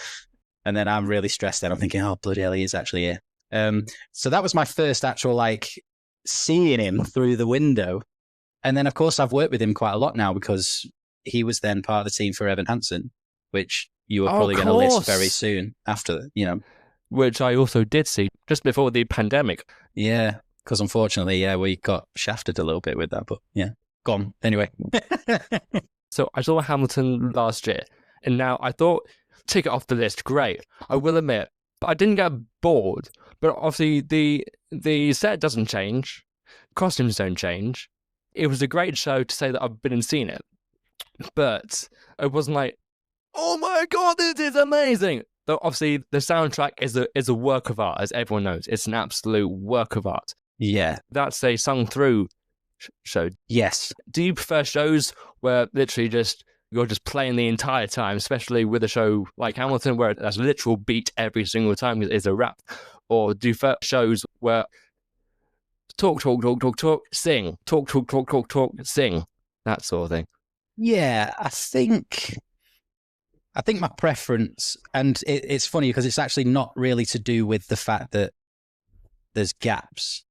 and then I'm really stressed. Then I'm thinking, oh bloody hell, he is actually here. So that was my first actual seeing him through the window, and then of course I've worked with him quite a lot now because he was then part of the team for Evan Hansen, which you were probably going to list very soon after, which I also did see just before the pandemic. Yeah, because unfortunately, we got shafted a little bit with that, but yeah. Gone anyway. So I saw Hamilton last year, and now I thought, tick it off the list, great. I will admit, but I didn't get bored. But obviously the set doesn't change, costumes don't change. It was a great show to say that I've been and seen it, but it wasn't like, oh my god, this is amazing. Though obviously the soundtrack is a work of art, as everyone knows. It's an absolute work of art. Yeah, that's a sung through show. Yes. Do you prefer shows where literally you're just playing the entire time, especially with a show like Hamilton where there's a literal beat every single time it's a rap? Or do you prefer shows where talk, sing, talk, sing, that sort of thing? Yeah, I think my preference, and it's funny because it's actually not really to do with the fact that there's gaps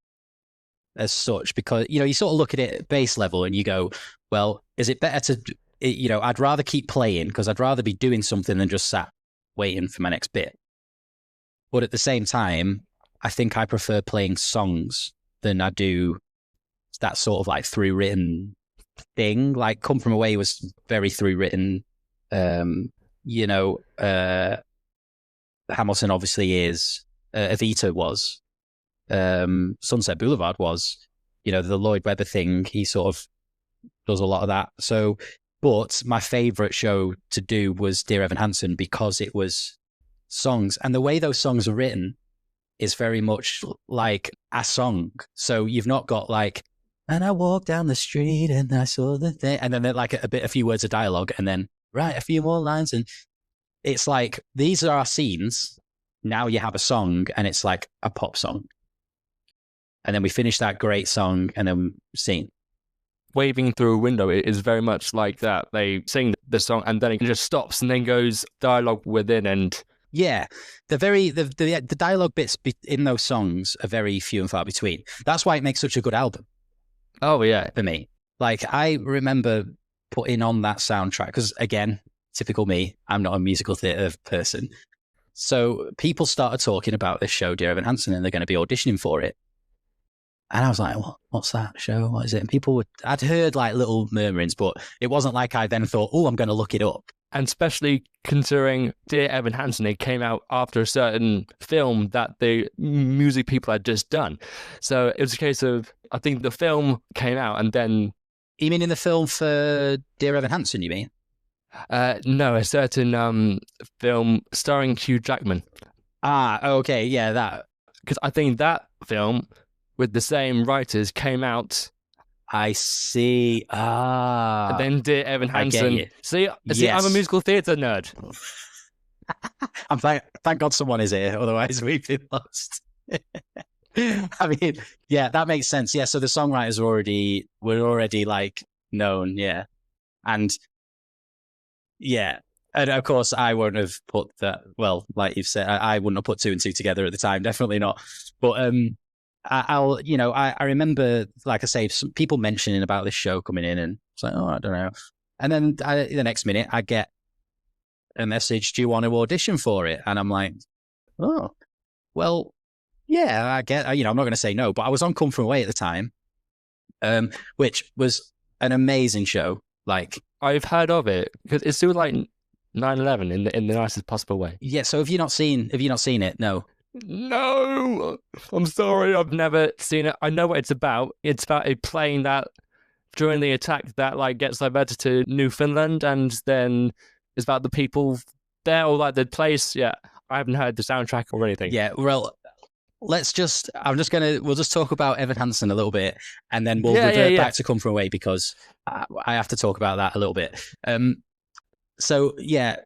as such, because you sort of look at it at base level and you go, well, is it better to I'd rather keep playing because I'd rather be doing something than just sat waiting for my next bit. But at the same time, I think I prefer playing songs than I do that sort of through written thing. Like Come From Away was very through written. Hamilton obviously is. Evita was. Sunset Boulevard was, the Lloyd Webber thing. He sort of does a lot of that. So, but my favorite show to do was Dear Evan Hansen because it was songs, and the way those songs are written is very much like a song. So you've not got And I walked down the street and I saw the thing. And then like a few words of dialogue and then write a few more lines. And it's like, these are our scenes. Now you have a song and it's like a pop song. And then we finish that great song and then scene. Waving through a window is very much like that. They sing the song and then it just stops and then goes dialogue within. And yeah, the dialogue bits in those songs are very few and far between. That's why it makes such a good album. Oh yeah, for me. Like I remember putting on that soundtrack because again, typical me, I'm not a musical theatre person. So people started talking about this show, Dear Evan Hansen, and they're going to be auditioning for it. And I was like, what's that show? What is it? And I'd heard like little murmurings, but it wasn't like I then thought, oh, I'm going to look it up. And especially considering Dear Evan Hansen, it came out after a certain film that the music people had just done. So it was a case of, I think the film came out and then... You mean in the film for Dear Evan Hansen, you mean? No, a certain film starring Hugh Jackman. Ah, okay, yeah, that. Because I think that film with the same writers came out. I see. Ah. And then Dear Evan Hansen. See, yes. I'm a musical theatre nerd. Thank God someone is here, otherwise we've been lost. I mean, yeah, that makes sense. Yeah, so the songwriters were already like known, yeah. And yeah, and of course I won't have put that, well, like you've said, I wouldn't have put two and two together at the time, definitely not. But I remember, like I say, some people mentioning about this show coming in, and it's like, oh, I don't know. And then the next minute, I get a message, do you want to audition for it? And I'm like, oh, well, yeah, I get, I'm not going to say no, but I was on Come From Away at the time, which was an amazing show. Like, I've heard of it because it's still like 9/11 in the nicest possible way. Yeah. So have you not seen it? No. No, I'm sorry, I've never seen it. I know what it's about. It's about a plane that during the attack that like gets diverted to Newfoundland, and then it's about the people there or like the place. Yeah, I haven't heard the soundtrack or anything. Yeah, well, we'll just talk about Evan Hansen a little bit, and then we'll revert back to Come From Away because I have to talk about that a little bit. So yeah,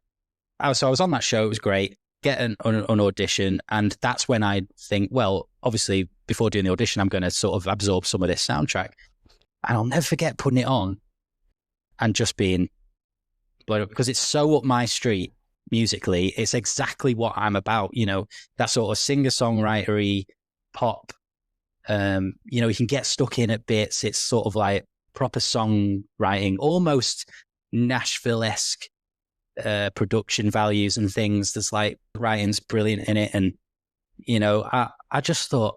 I was on that show. It was great. Get an audition, and that's when I think, well, obviously before doing the audition, I'm going to sort of absorb some of this soundtrack, and I'll never forget putting it on and just being blown up because it's so up my street musically. It's exactly what I'm about, that sort of singer-songwritery pop. You can get stuck in at bits. It's sort of like proper songwriting, almost Nashville-esque production values and things. There's like writing's brilliant in it, and I just thought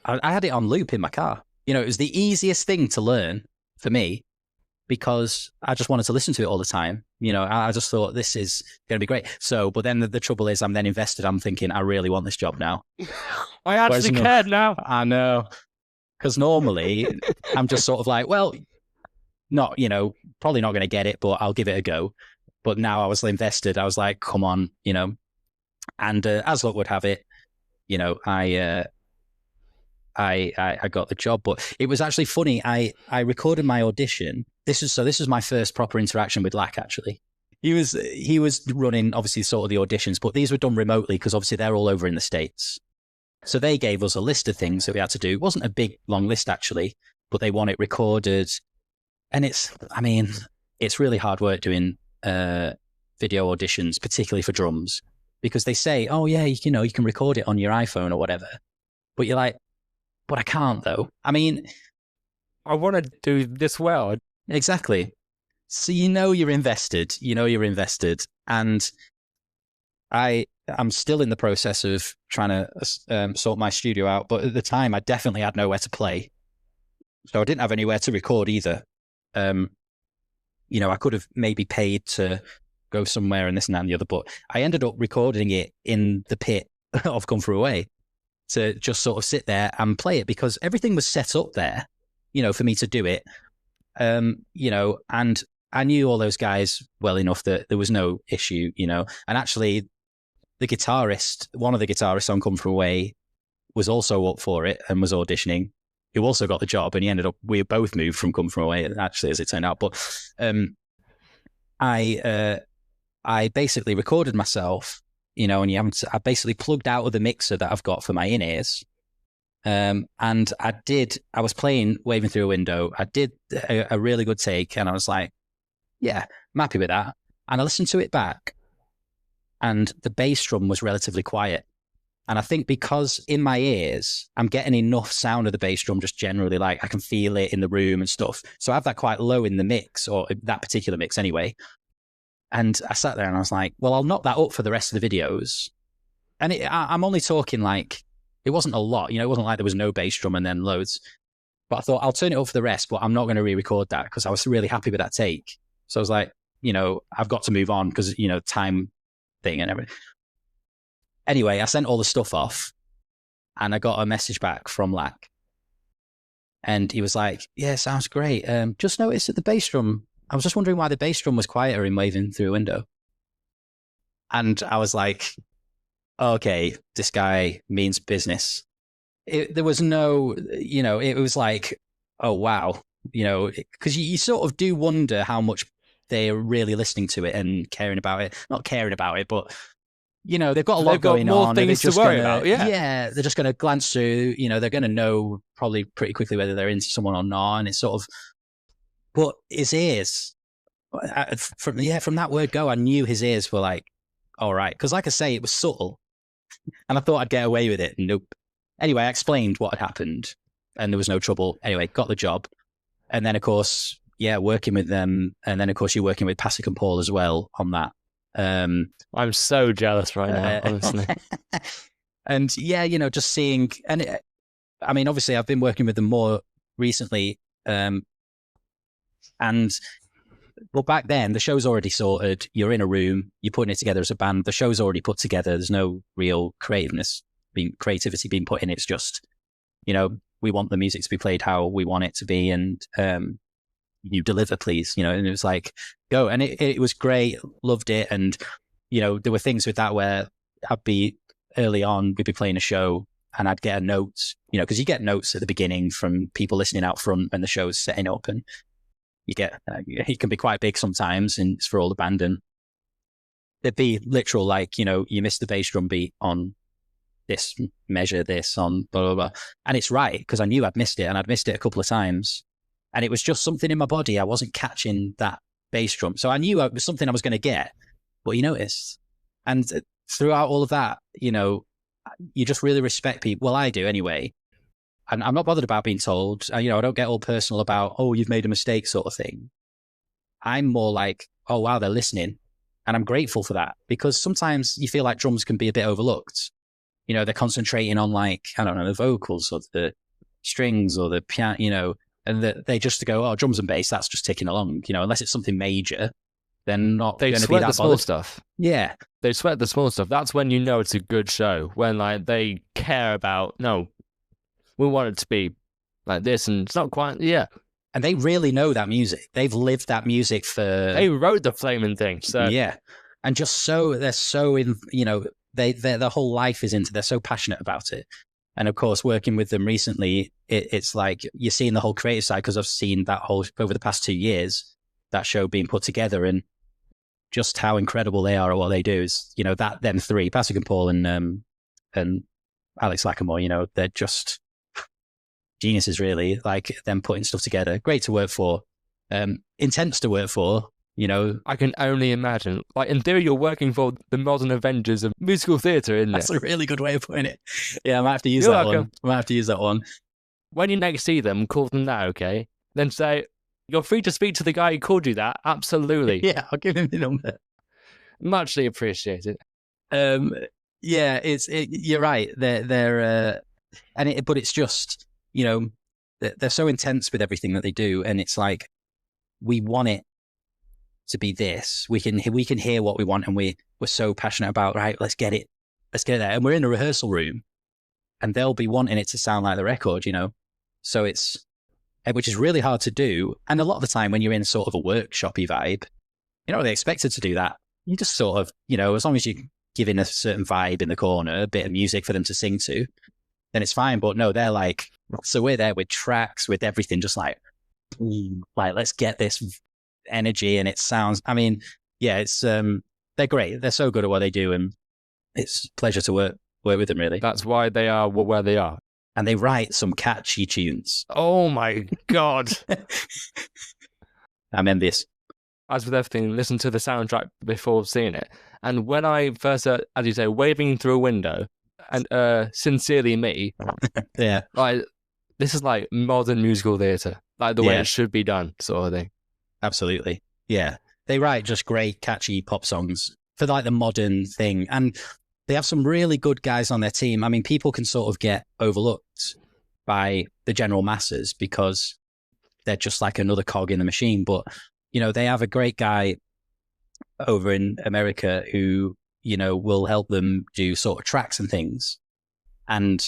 I had it on loop in my car. It was the easiest thing to learn for me because I just wanted to listen to it all the time. I just thought this is going to be great. So, but then the trouble is I'm then invested. I'm thinking I really want this job now. I actually cared now. I know, because normally I'm just sort of like, well, not, probably not going to get it, but I'll give it a go. But now I was invested. I was like, come on, and as luck would have it, I got the job. But it was actually funny. I recorded my audition. This was my first proper interaction with Lac, actually. He was running, obviously, sort of the auditions, but these were done remotely because obviously they're all over in the States. So they gave us a list of things that we had to do. It wasn't a big, long list, actually, but they want it recorded. And it's really hard work doing video auditions, particularly for drums, because they say, oh yeah, you can record it on your iPhone or whatever. But you're like, but I can't though. I want to do this well. Exactly. So you're invested. And I'm still in the process of trying to sort my studio out. But at the time, I definitely had nowhere to play. So I didn't have anywhere to record either. I could have maybe paid to go somewhere and this and that and the other, but I ended up recording it in the pit of Come From Away to just sort of sit there and play it because everything was set up there, for me to do it. And I knew all those guys well enough that there was no issue, and actually one of the guitarists on Come From Away was also up for it and was auditioning. who also got the job, and he ended up, we both moved from Come From Away, actually, as it turned out. But I basically recorded myself, you know, and I basically plugged out of the mixer that I've got for my in-ears. And I was playing Waving Through a Window. I did a really good take, and I was like, yeah, I'm happy with that. And I listened to it back, and the bass drum was relatively quiet. And I think because in my ears, I'm getting enough sound of the bass drum just generally, like I can feel it in the room and stuff. So I have that quite low in the mix, or that particular mix anyway. And I sat there and I was like, well, I'll knock that up for the rest of the videos. And I'm only talking like, it wasn't a lot, you know, it wasn't like there was no bass drum and then loads. But I thought I'll turn it up for the rest, but I'm not going to re-record that because I was really happy with that take. So I was like, you know, I've got to move on because, you know, time thing and everything. Anyway, I sent all the stuff off and I got a message back from Lac. And he was like, yeah, sounds great. Just noticed that the bass drum, I was just wondering why the bass drum was quieter in Waving Through a Window. And I was like, okay, this guy means business. There was no, you know, it was like, oh, wow. You know, because you sort of do wonder how much they're really listening to it and caring about it. Not caring about it, but, you know, they've got a lot going on. They've got more things to worry about, yeah. Yeah, they're just going to glance through, you know, they're going to know probably pretty quickly whether they're into someone or not. And it's sort of, but his ears, from that word go, I knew his ears were like, all right. Because like I say, it was subtle. And I thought I'd get away with it. Nope. Anyway, I explained what had happened and there was no trouble. Anyway, got the job. And then, of course, yeah, working with them. And then, of course, you're working with Pasek and Paul as well on that. I'm so jealous right now, honestly. And yeah, you know, just seeing, and I mean, obviously I've been working with them more recently. And well, back then the show's already sorted. You're in a room, you're putting it together as a band. The show's already put together. There's no real creativity being put in. It's just, you know, we want the music to be played how we want it to be, and you deliver, please. You know, and it was like, go. And it was great. Loved it. And, you know, there were things with that where I'd be early on, we'd be playing a show and I'd get a note, you know, because you get notes at the beginning from people listening out front when the show's setting up, and you get, it can be quite big sometimes, and it's for all the band. And there'd be literal, like, you know, you missed the bass drum beat on this measure, this on blah, blah, blah. And it's right, because I knew I'd missed it, and I'd missed it a couple of times. And it was just something in my body. I wasn't catching that bass drum. So I knew it was something I was going to get, but you noticed. And throughout all of that, you know, you just really respect people. Well, I do anyway. And I'm not bothered about being told, you know, I don't get all personal about, oh, you've made a mistake sort of thing. I'm more like, oh, wow, they're listening. And I'm grateful for that, because sometimes you feel like drums can be a bit overlooked. You know, they're concentrating on, like, I don't know, the vocals or the strings or the piano, you know, and they just go, oh, drums and bass, that's just ticking along. You know, unless it's something major, they're not going to be that bothered. They sweat the small stuff. Yeah. They sweat the small stuff. That's when you know it's a good show, when, like, they care about, no, we want it to be like this, and it's not quite, yeah. And they really know that music. They've lived that music for... They wrote the flaming thing, so... Yeah. And just so, they're so in, you know, their whole life is into, they're so passionate about it. And of course, working with them recently, it's like, you're seeing the whole creative side, because I've seen that whole, over the past 2 years, that show being put together, and just how incredible they are at what they do is, you know, them three, Pasek and Paul and Alex Lacamoire, you know, they're just geniuses, really, like them putting stuff together. Great to work for, intense to work for, you know. I can only imagine. Like, in theory, you're working for the modern Avengers of musical theatre, isn't it? That's a really good way of putting it. Yeah, I might have to use that one. I might have to use that one. When you next see them, call them that, okay? Then say, you're free to speak to the guy who called you that. Absolutely. Yeah, I'll give him the number. Muchly appreciated. Yeah, you're right. They're but it's just, you know, they're so intense with everything that they do, and it's like, we want it to be this. We can hear what we want, and we're so passionate about, right, let's get it there. And we're in a rehearsal room, and they'll be wanting it to sound like the record, you know. So which is really hard to do. And a lot of the time when you're in sort of a workshoppy vibe, you're not really expected to do that. You just sort of, you know, as long as you're giving a certain vibe in the corner, a bit of music for them to sing to, then it's fine. But no, they're like, So we're there with tracks, with everything, just like let's get this energy, and it sounds. I mean, yeah, it's they're great. They're so good at what they do, and it's a pleasure to work with them. Really, That's why they are where they are. and they write some catchy tunes. Oh my God. I'm envious. As with everything, listen to the soundtrack before seeing it. And when I first, as you say, waving through a window and Sincerely Me, Yeah, like, this is like modern musical theatre, like the way it should be done, sort of thing. absolutely. Yeah, they write just great, catchy pop songs for like the modern thing. And they have some really good guys on their team. I mean, people can sort of get overlooked by the general masses because they're just like another cog in the machine. But, you know, they have a great guy over in America who, you know, will help them do sort of tracks and things. And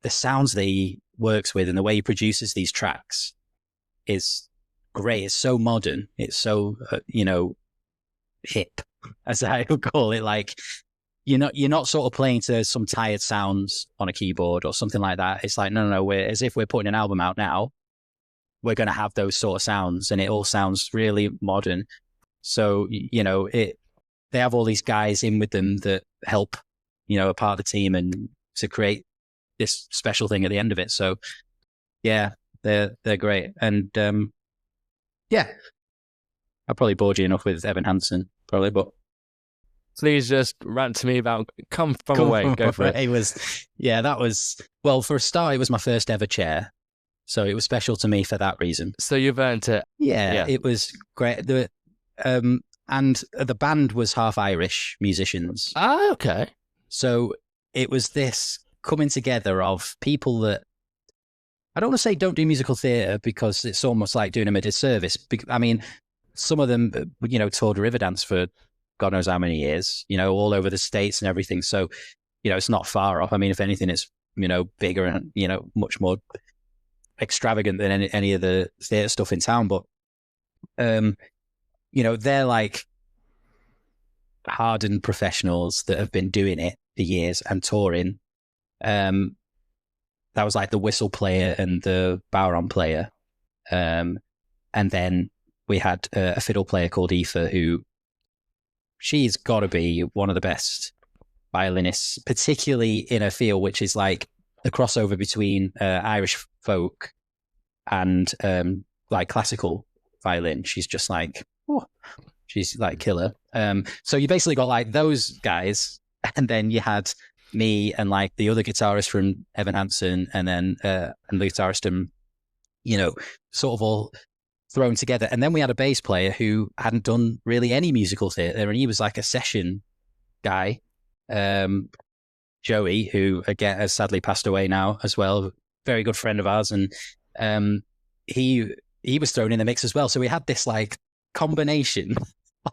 the sounds that he works with and the way he produces these tracks is great. It's so modern. It's so, you know, hip, as I would call it. Like, you're not sort of playing to some tired sounds on a keyboard or something like that. It's like, no, we're as if we're putting an album out now. We're going to have those sort of sounds, and it all sounds really modern. So, you know, they have all these guys in with them that help, you know, a part of the team and to create this special thing at the end of it. So, yeah, they're great. And yeah, I probably bored you enough with Evan Hansen, probably, but please just rant to me about Come From Away. Go for it. It was, yeah, that was, well, for a start, it was my first ever chair. So it was special to me for that reason. So you've earned it. Yeah, it was great. And the band was half Irish musicians. Ah, okay. So it was this coming together of people that, I don't want to say don't do musical theatre because it's almost like doing them a disservice. I mean, some of them, you know, toured Riverdance for God knows how many years, you know, all over the States and everything. So, you know, it's not far off. I mean, if anything, it's, you know, bigger and, you know, much more extravagant than any of the theatre stuff in town. But, you know, they're like hardened professionals that have been doing it for years and touring. That was like the whistle player and the bowron player. And then we had a fiddle player called Evita, who she's got to be one of the best violinists, particularly in a field which is like the crossover between Irish folk and like classical violin. She's just like, she's like killer. So you basically got like those guys, and then you had me and like the other guitarist from Evan Hansen, and then and the guitarist, you know, sort of all thrown together. And then we had a bass player who hadn't done really any musical theatre, and he was like a session guy, Joey, who again has sadly passed away now as well, very good friend of ours, and he was thrown in the mix as well. So we had this like combination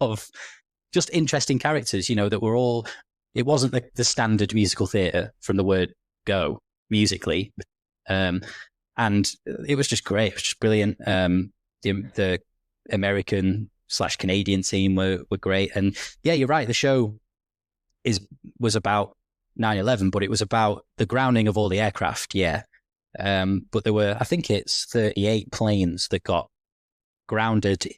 of just interesting characters, you know, that were all, it wasn't the standard musical theatre from the word go musically, and it was just great. It was just brilliant. The American / Canadian team were great. And yeah, you're right. The show was about 9/11, but it was about the grounding of all the aircraft. Yeah. But there were, I think it's 38 planes that got grounded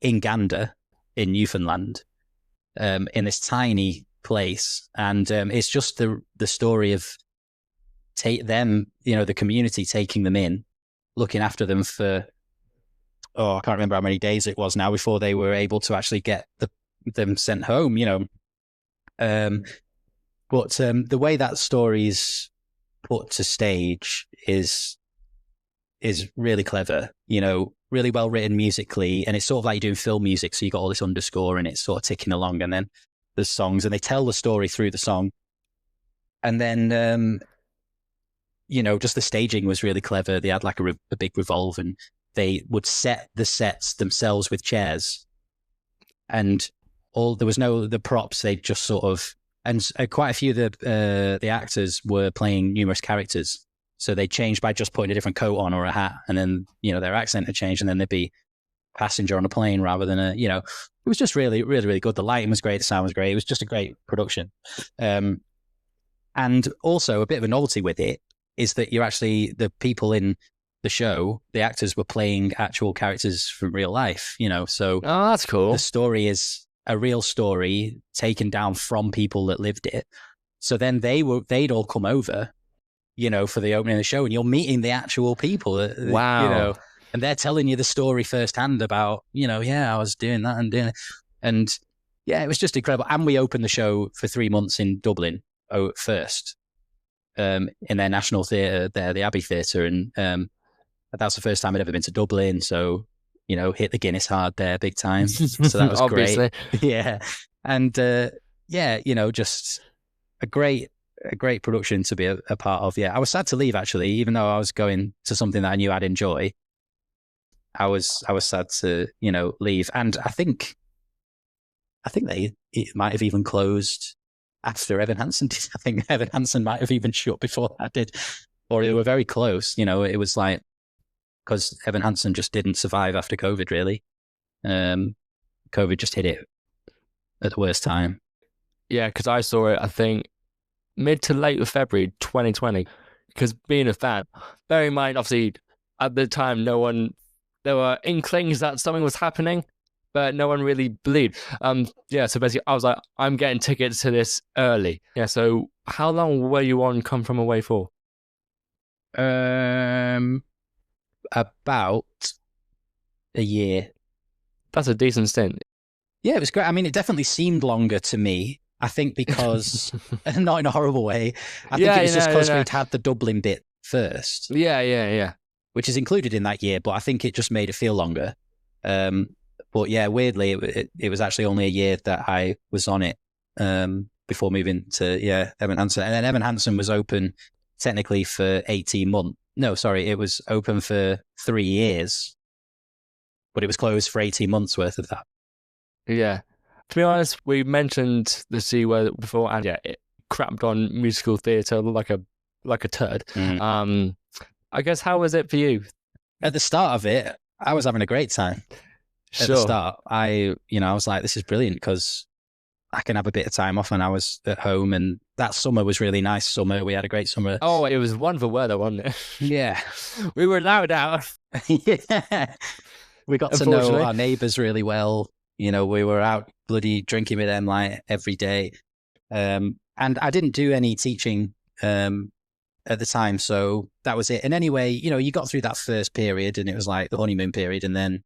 in Gander in Newfoundland, in this tiny place. And it's just the story of them, you know, the community taking them in, looking after them for, I can't remember how many days it was now before they were able to actually get them sent home, you know. But the way that story's put to stage is really clever, you know, really well written musically. And it's sort of like you're doing film music. So you got all this underscore and it's sort of ticking along, and then there's songs and they tell the story through the song. And then, you know, just the staging was really clever. They had like a big revolve, and they would set the sets themselves with chairs, and there was no the props. They just sort of, and quite a few of the actors were playing numerous characters, so they changed by just putting a different coat on or a hat, and then, you know, their accent had changed, and then they'd be passenger on a plane rather than you know, it was just really, really, really good. The lighting was great, the sound was great. It was just a great production. And also a bit of a novelty with it is that you're actually the people in the show, the actors were playing actual characters from real life, so Oh, that's cool. the story is a real story taken down from people that lived it. So then they'd all come over, for the opening of the show, and you're meeting the actual people, Wow. and they're telling you the story firsthand about, I was doing that and doing it. And yeah, it was just incredible. And we opened the show for 3 months in Dublin first, in their national theatre there, the Abbey Theatre. And that's the first time I'd ever been to Dublin. So, hit the Guinness hard there big time. So that was great. Yeah. And just a great production to be a part of. Yeah. I was sad to leave, actually, even though I was going to something that I knew I'd enjoy. I was sad to, leave. And I think it might have even closed after Evan Hansen did. I think Evan Hansen might have even shut before I did, or they were very close. It was like, because Evan Hansen just didn't survive after COVID, really. COVID just hit it at the worst time. Yeah, because I saw it, I think, mid to late of February 2020. Because being a fan, bear in mind, obviously, at the time, there were inklings that something was happening, but no one really believed. So basically, I was like, I'm getting tickets to this early. Yeah, so how long were you on Come From Away for? About a year. That's a decent stint. Yeah, it was great. I mean, it definitely seemed longer to me. I think because, not in a horrible way, I think it was just because we'd had the Dublin bit first. Yeah. Which is included in that year, but I think it just made it feel longer. But yeah, weirdly, it was actually only a year that I was on it before moving to, Evan Hansen. And then Evan Hansen was open technically for 18 months. No, sorry, it was open for 3 years, but it was closed for 18 months worth of that. Yeah. To be honest, we mentioned the C word before, and it crapped on musical theatre like a turd. I guess, how was it for you? At the start of it, I was having a great time. At the start, I was like, this is brilliant because I can have a bit of time off, and I was at home, and that summer was really nice summer. We had a great summer. Oh, it was wonderful weather, wasn't it? Yeah. We were allowed out. Yeah. We got to know our neighbours really well. We were out bloody drinking with them like every day. And I didn't do any teaching at the time, so that was it. And anyway, you got through that first period, and it was like the honeymoon period, and then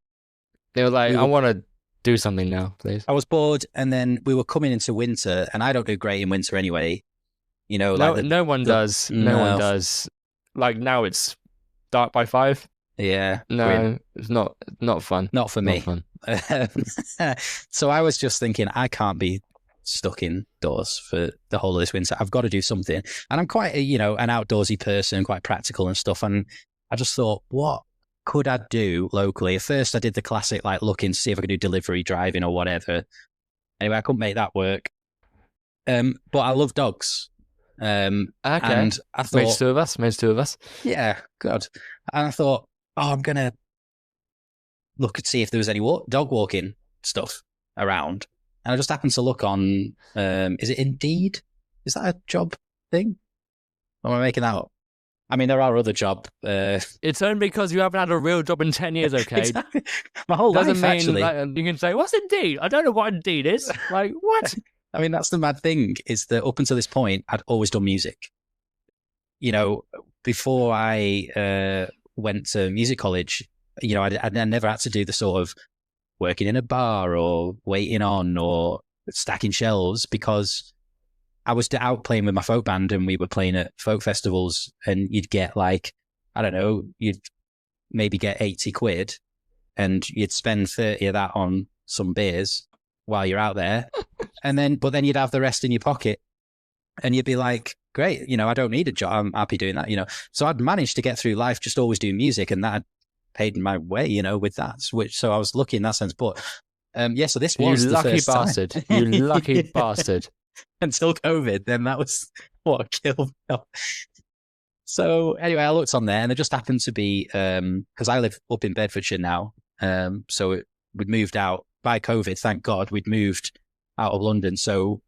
they were like, I want to do something now, please. I was bored, and then we were coming into winter, and I don't do great in winter anyway. No one does. No one does. Like now it's dark by 5. Yeah. No, grim. It's not fun. Not for me. Not fun. So I was just thinking, I can't be stuck indoors for the whole of this winter. I've got to do something. And I'm quite an outdoorsy person, quite practical and stuff. And I just thought, what could I do locally? At first I did the classic, like looking to see if I could do delivery driving or whatever. Anyway, I couldn't make that work. But I love dogs. Okay. And I thought, makes two of us. Yeah, good. And I thought, I'm going to look and see if there was any dog walking stuff around. And I just happened to look on, is it Indeed? Is that a job thing? Or am I making that up? I mean, there are other jobs. It's only because you haven't had a real job in 10 years, okay? Exactly. My whole Doesn't life, mean, actually. Like, you can say, what's Indeed? I don't know what Indeed is. Like, what? I mean, that's the mad thing, is that up until this point, I'd always done music. Before I went to music college, I never had to do the sort of working in a bar or waiting on or stacking shelves, because I was out playing with my folk band, and we were playing at folk festivals, and you'd get like, I don't know, you'd maybe get 80 quid and you'd spend 30 of that on some beers while you're out there. But then you'd have the rest in your pocket, and you'd be like, great, I don't need a job. I'm happy doing that, So I'd managed to get through life just always doing music, and that had paid my way, with that, so I was lucky in that sense. But so this was you the lucky first bastard. time. You lucky bastard. Until COVID, then that was what killed me. So anyway, I looked on there, and there just happened to be, because I live up in Bedfordshire now, so we'd moved out by COVID. Thank God we'd moved out of London, so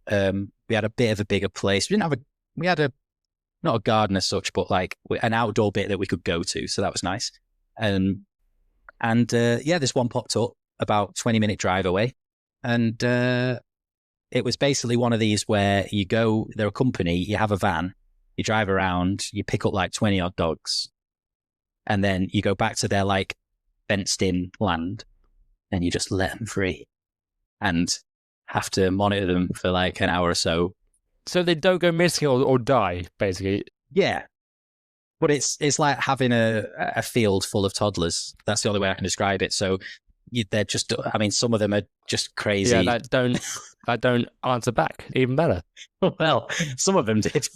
we had a bit of a bigger place. We had a not a garden as such, but like an outdoor bit that we could go to. So that was nice. This one popped up about 20-minute drive away. And it was basically one of these where you go, they're a company, you have a van, you drive around, you pick up like 20 odd dogs, and then you go back to their like fenced in land and you just let them free and have to monitor them for like an hour or so. So they don't go missing or die, basically. Yeah. But it's like having a field full of toddlers. That's the only way I can describe it. So they're just, I mean, some of them are just crazy. Yeah, that don't answer back. Even better. Well, some of them did.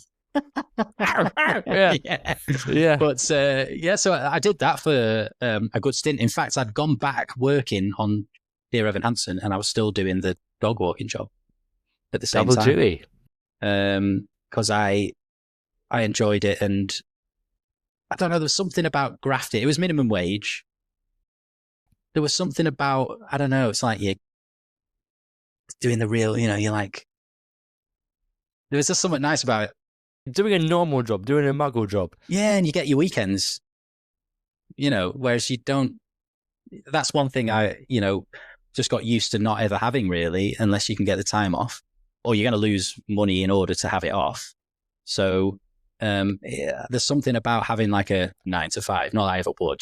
Yeah. Yeah. But so I did that for a good stint. In fact, I'd gone back working on Dear Evan Hansen, and I was still doing the dog walking job at the same time. Double duty. Because I enjoyed it, and I don't know, there was something about grafting. It was minimum wage. There was something about, I don't know, it's like you're doing the real, you're like, there was just something nice about it. Doing a normal job, doing a muggle job. Yeah, and you get your weekends, whereas you don't. That's one thing I, just got used to not ever having really, unless you can get the time off, or you're going to lose money in order to have it off. So there's something about having like a 9 to 5, not that I ever would,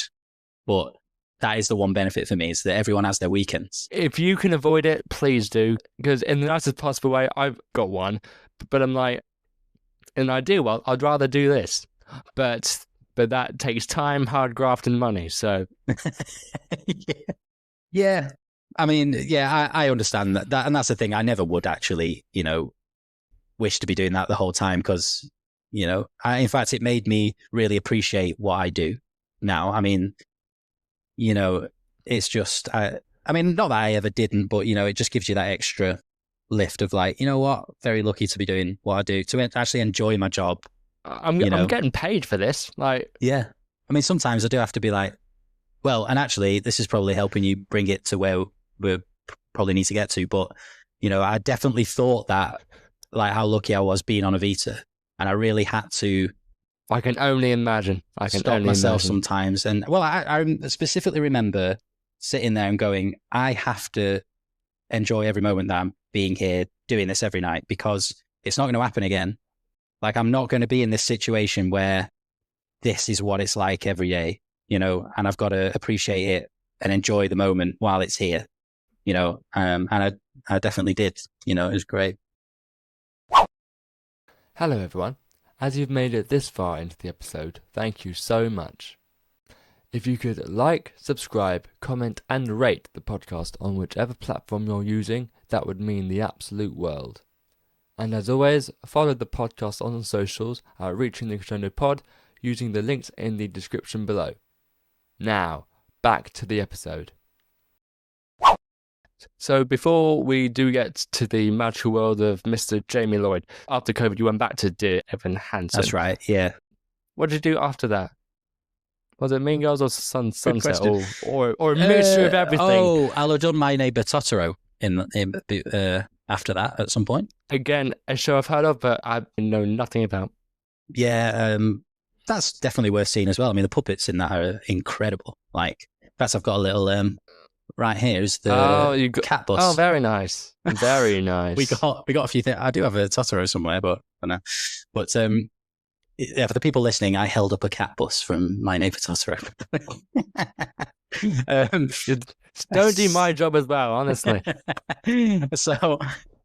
but that is the one benefit for me, is that everyone has their weekends. If you can avoid it, please do, because in the nicest possible way, I've got one, but I'm like, in an ideal world, I'd rather do this, but that takes time, hard graft, and money. So, yeah. I mean, yeah, I understand that, and that's the thing. I never would actually, wish to be doing that the whole time, because, in fact, it made me really appreciate what I do now. I mean, it's just, I mean, not that I ever didn't, but, it just gives you that extra lift of like, you know what, very lucky to be doing what I do, to actually enjoy my job. I'm getting paid for this. Like, yeah. I mean, sometimes I do have to be like, well, and actually this is probably helping you bring it to where we probably need to get to. But, I definitely thought that, like, how lucky I was being on Evita, and I really had to. I can only imagine. I can stop myself sometimes. And well, I specifically remember sitting there and going, I have to enjoy every moment that I'm being here doing this every night, because it's not going to happen again. Like, I'm not going to be in this situation where this is what it's like every day, and I've got to appreciate it and enjoy the moment while it's here, and I definitely did, it was great. Hello, everyone. As you've made it this far into the episode, thank you so much. If you could like, subscribe, comment, and rate the podcast on whichever platform you're using, that would mean the absolute world. And as always, follow the podcast on socials at Reaching the Crescendo Pod using the links in the description below. Now, back to the episode. So before we do get to the magical world of Mr. Jamie Lloyd, after COVID you went back to Dear Evan Hansen. That's right, yeah. What did you do after that? Was it Mean Girls or Sunset or a mixture of everything? Oh, I'll have done My Neighbor Totoro in after that at some point. Again, a show I've heard of, but I know nothing about. Yeah, that's definitely worth seeing as well. I mean, the puppets in that are incredible. Like, in fact, I've got a little right here is the cat bus. Oh, very nice, very nice. we got a few things. I do have a Totoro somewhere, but I don't know. But yeah, for the people listening, I held up a cat bus from My Neighbor Totoro. Don't do my job as well, honestly. So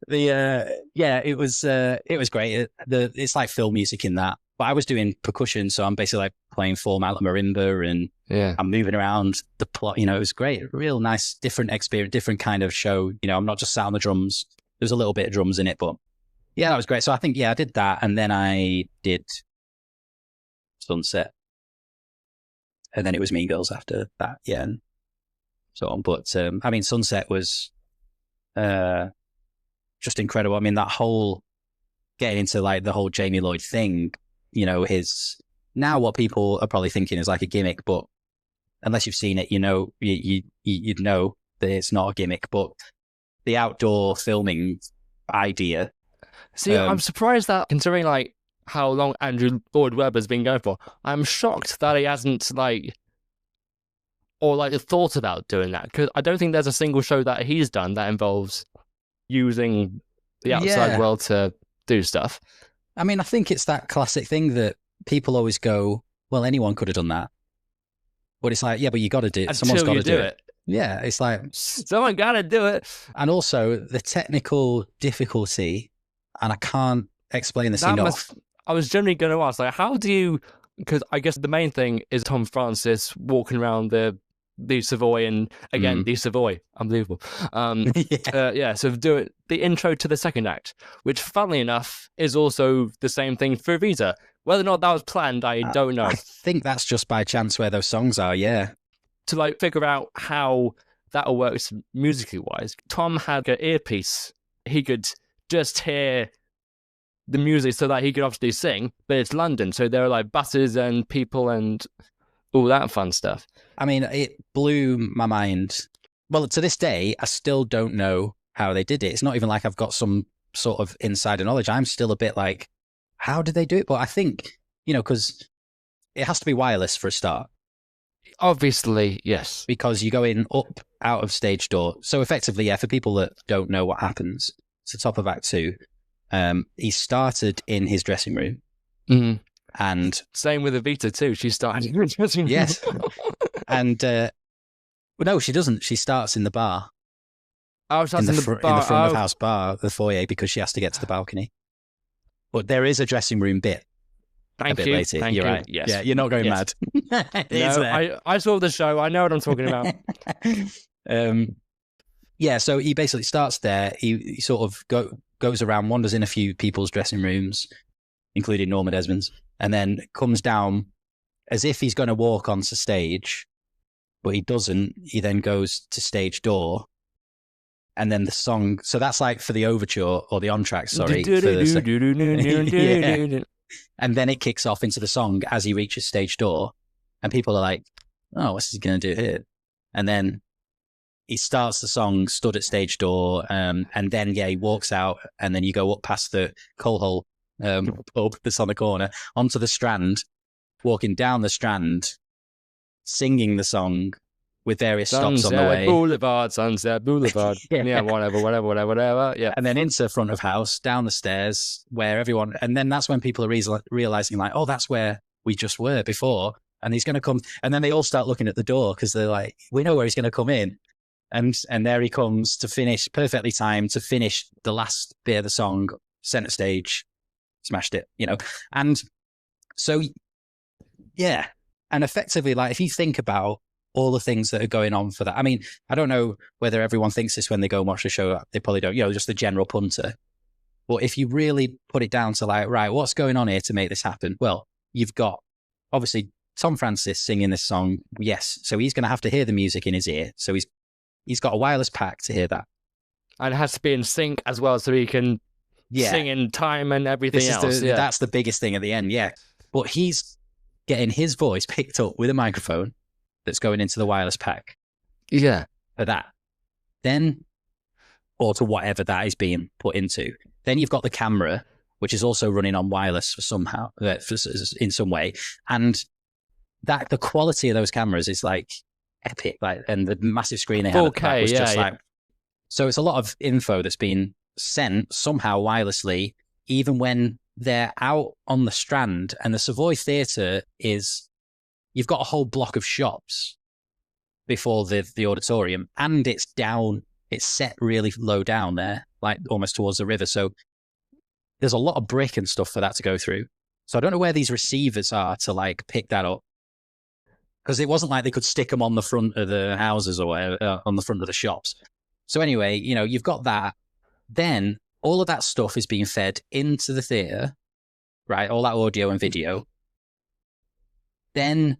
it was great. It's like film music in that, but I was doing percussion, so I'm basically like playing full mallet marimba, and I'm moving around the plot. It was great, real nice, different experience, different kind of show. I'm not just sat on the drums. There's a little bit of drums in it, but yeah, that was great. So I think I did that, and then I did Sunset, and then it was Mean Girls after that, and so on. But I mean, Sunset was just incredible. I mean, that whole getting into like the whole Jamie Lloyd thing, his now what people are probably thinking is like a gimmick, but unless you've seen it, you'd know that it's not a gimmick. But the outdoor filming idea. See, I'm surprised that, considering like how long Andrew Lloyd Webber's been going for. I'm shocked that he hasn't thought about doing that, because I don't think there's a single show that he's done that involves using the outside world to do stuff. I mean, I think it's that classic thing that people always go, well, anyone could have done that. But it's like, yeah, but you got to do it. Someone's got to do it. Yeah, it's like... Someone got to do it. And also, the technical difficulty, and I can't explain this enough. I was generally going to ask, like, how do you... Because I guess the main thing is Tom Francis walking around the Savoy, and again, the Savoy, unbelievable. So do it, the intro to the second act, which funnily enough is also the same thing for Evita. Whether or not that was planned, I don't know. I think that's just by chance where those songs are, yeah. To figure out how that all works musically wise, Tom had an earpiece. He could just hear the music so that he could obviously sing, but it's London, so there are buses and people and all that fun stuff. I mean, it blew my mind. Well, to this day, I still don't know how they did it. It's not even like I've got some sort of insider knowledge. I'm still a bit like, how did they do it? But I think, because it has to be wireless for a start. Obviously, yes. Because you go in up out of stage door. So effectively, yeah, for people that don't know what happens, it's the top of Act 2. He started in his dressing room. Mm. And same with Evita too. She started in her dressing room. Yes. And no, she doesn't. She starts in the bar. Oh, she starts in the front of house bar, the foyer, because she has to get to the balcony. But there is a dressing room bit. Thank a bit you. later. Thank you're you. right. Yes. Yeah, you're not going mad. No, I saw the show. I know what I'm talking about. Yeah, so he basically starts there. He sort of goes around, wanders in a few people's dressing rooms, including Norma Desmond's, and then comes down as if he's going to walk onto stage, but he doesn't. He then goes to stage door, and then the song. So that's for the overture or the entr'acte, sorry. Yeah. And then it kicks off into the song as he reaches stage door, and people are like, oh, what's he going to do here? And then he starts the song, stood at stage door, and then, he walks out, and then you go up past the coal hole pub that's on the corner, onto the Strand, walking down the Strand, singing the song with various stops on the way. Boulevard, Sunset Boulevard. Yeah, whatever. Yeah. And then into front of house, down the stairs, where everyone... And then that's when people are realizing, oh, that's where we just were before. And he's going to come... And then they all start looking at the door, because they're like, we know where he's going to come in. And there he comes to finish, perfectly timed, to finish the last bit of the song, center stage, smashed it, And so, yeah. And effectively, if you think about all the things that are going on for that. I mean, I don't know whether everyone thinks this when they go and watch the show. They probably don't, just the general punter. But if you really put it down to right, what's going on here to make this happen? Well, you've got, obviously, Tom Francis singing this song. Yes. So he's going to have to hear the music in his ear. So he's got a wireless pack to hear that. And it has to be in sync as well, so he can sing in time and everything else. That's the biggest thing at the end, yeah. But he's getting his voice picked up with a microphone that's going into the wireless pack. Yeah. For that. Then, or to whatever that is being put into. Then you've got the camera, which is also running on wireless in some way. And the quality of those cameras is epic. And the massive screen they had at the back was just So it's a lot of info that's been sent somehow wirelessly, even when they're out on the Strand. And the Savoy Theatre you've got a whole block of shops before the auditorium, and it's set really low down there, almost towards the river. So there's a lot of brick and stuff for that to go through. So I don't know where these receivers are to pick that up, because it wasn't like they could stick them on the front of the houses or whatever, on the front of the shops. So anyway, you've got that. Then all of that stuff is being fed into the theatre, right? All that audio and video. Then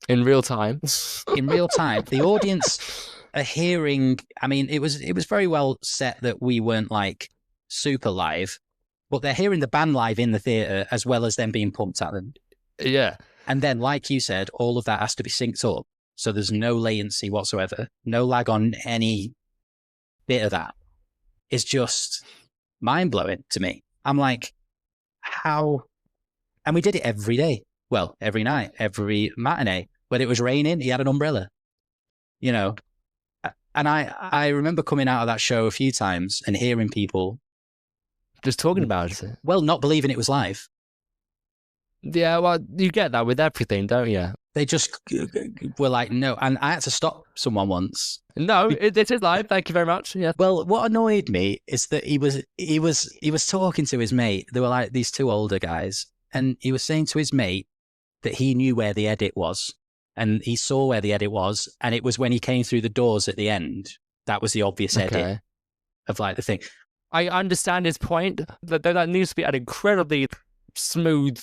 in real time, the audience are hearing. I mean, it was very well set that we weren't super live, but they're hearing the band live in the theatre as well as them being pumped at them. Yeah. And then, like you said, all of that has to be synced up. So there's no latency whatsoever, no lag on any bit of that. It's just mind-blowing to me. I'm like, how And we did it every day. Well, every night, every matinee. When it was raining, he had an umbrella, you know. And I remember coming out of that show a few times and hearing people just talking about it. Well, not believing it was live. Yeah, well, you get that with everything, don't you? They just were like, no. And I had to stop someone once. No, it is live. Thank you very much. Yeah. Well, what annoyed me is that he was talking to his mate. They were like these two older guys, and he was saying to his mate that he knew where the edit was, and he saw where the edit was, and it was when he came through the doors at the end. That was the obvious edit of like the thing. I understand his point. That needs to be an incredibly smooth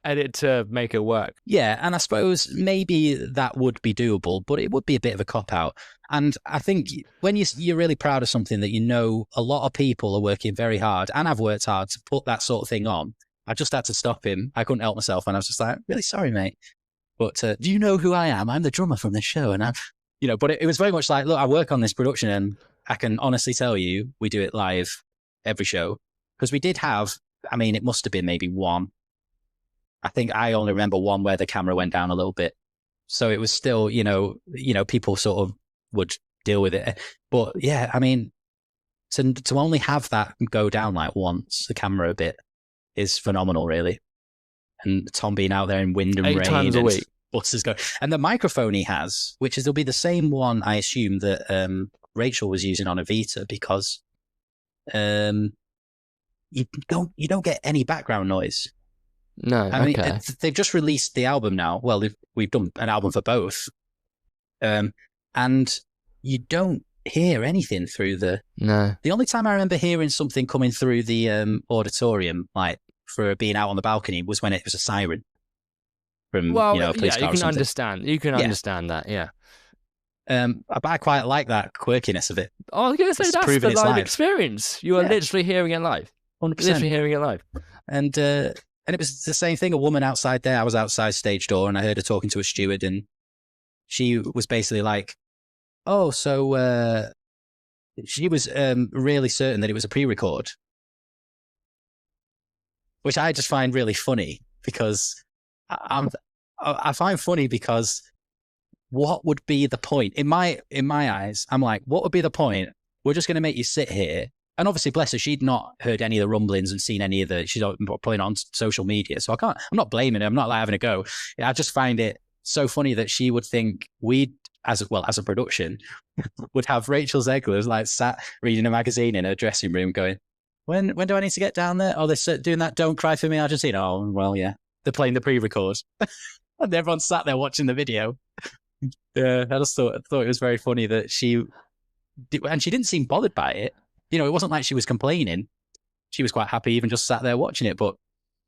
edit to make it work. Yeah, and I suppose maybe that would be doable, but it would be a bit of a cop-out. And I think when you're really proud of something that you know a lot of people are working very hard, and I've worked hard to put that sort of thing on, I just had to stop him. I couldn't help myself, and I was just like, really sorry, mate. But do you know who I am? I'm the drummer from this show, and but it was very much like, look, I work on this production, and I can honestly tell you, we do it live every show. Because we did have, I mean, it must have been maybe one. I think I only remember one where the camera went down a little bit. So it was still, people sort of would deal with it. But yeah, I mean, to only have that go down like once, the camera a bit, is phenomenal, really. And Tom being out there in wind and 8 rain. times a week. Buses go. And the microphone he has, which will be the same one, I assume, that Rachel was using on Evita, because you don't get any background noise. No, I mean, they've just released the album now. Well, we've done an album for both, and you don't hear anything through the. No. The only time I remember hearing something coming through the auditorium, like for being out on the balcony, was when it was a siren from a police car. You can understand. You can understand that. Yeah. But I quite like that quirkiness of it. Oh, I was going to say that's the live experience. You are literally hearing it live. 100%. Literally hearing it live. And it was the same thing. A woman outside there. I was outside stage door, and I heard her talking to a steward, and she was basically like, "Oh, so she was really certain that it was a pre-record," which I just find really funny, because I find funny because what would be the point in my eyes? I'm like, what would be the point? We're just going to make you sit here. And obviously, bless her, she'd not heard any of the rumblings and seen any of she's not putting it on social media. So I'm not blaming her. I'm not like having a go. I just find it so funny that she would think as a production, would have Rachel Zegler like sat reading a magazine in her dressing room going, when do I need to get down there? Oh, they're doing that Don't Cry For Me Argentina. Oh, well, yeah. They're playing the pre-record. And everyone sat there watching the video. Yeah, I just thought it was very funny that she didn't seem bothered by it. It wasn't like she was complaining. She was quite happy, even just sat there watching it. But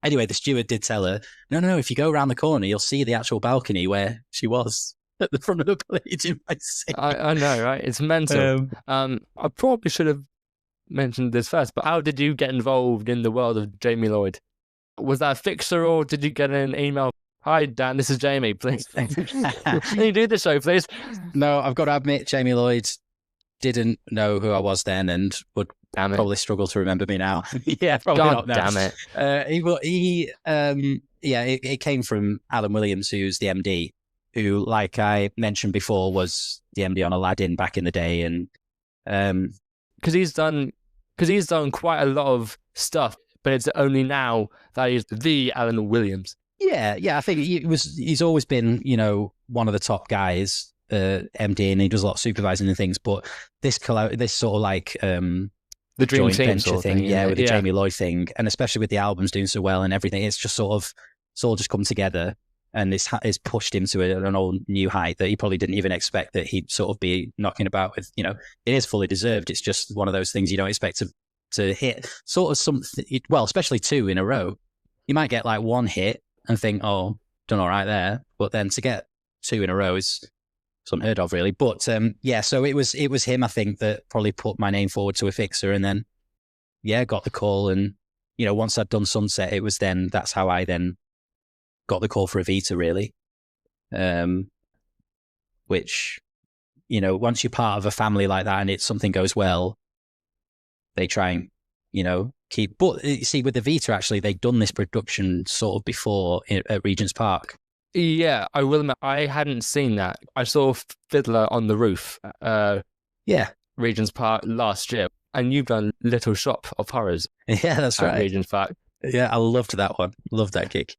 anyway, the steward did tell her, no, if you go around the corner, you'll see the actual balcony where she was at the front of the page in my seat. I know, right? It's mental. I probably should have mentioned this first, but how did you get involved in the world of Jamie Lloyd? Was that a fixer, or did you get an email? Hi, Dan, this is Jamie, please. Can you do the show, please? No, I've got to admit, Jamie Lloyd didn't know who I was then, and would probably struggle to remember me now. Yeah, probably God not now. Damn it. It came from Alan Williams, who's the MD, who, like I mentioned before, was the MD on Aladdin back in the day, and because he's done quite a lot of stuff, but it's only now that he's the Alan Williams. Yeah, I think he's always been, one of the top guys. MD, and he does a lot of supervising and things, but this sort of like the dream joint team venture thing, with the Jamie Lloyd thing, and especially with the albums doing so well and everything, it's all just come together, and it's pushed him to an all new height that he probably didn't even expect that he'd sort of be knocking about with. It is fully deserved. It's just one of those things you don't expect to hit sort of something. Well, especially 2 in a row, you might get like one hit and think, oh, done all right there, but then to get 2 in a row is it's unheard of, really. But so it was him, I think, that probably put my name forward to a fixer, and then got the call. And once I'd done Sunset, it was that's how I then got the call for Evita, really. Which once you're part of a family like that and something goes well, they try and keep. But you see, with Evita, actually, they'd done this production sort of before at Regent's Park. Yeah, I will admit, I hadn't seen that. I saw Fiddler on the Roof, Yeah, Regent's Park last year, and you've done Little Shop of Horrors yeah, that's at right. Regent's Park. Yeah, I loved that one. Loved that gig.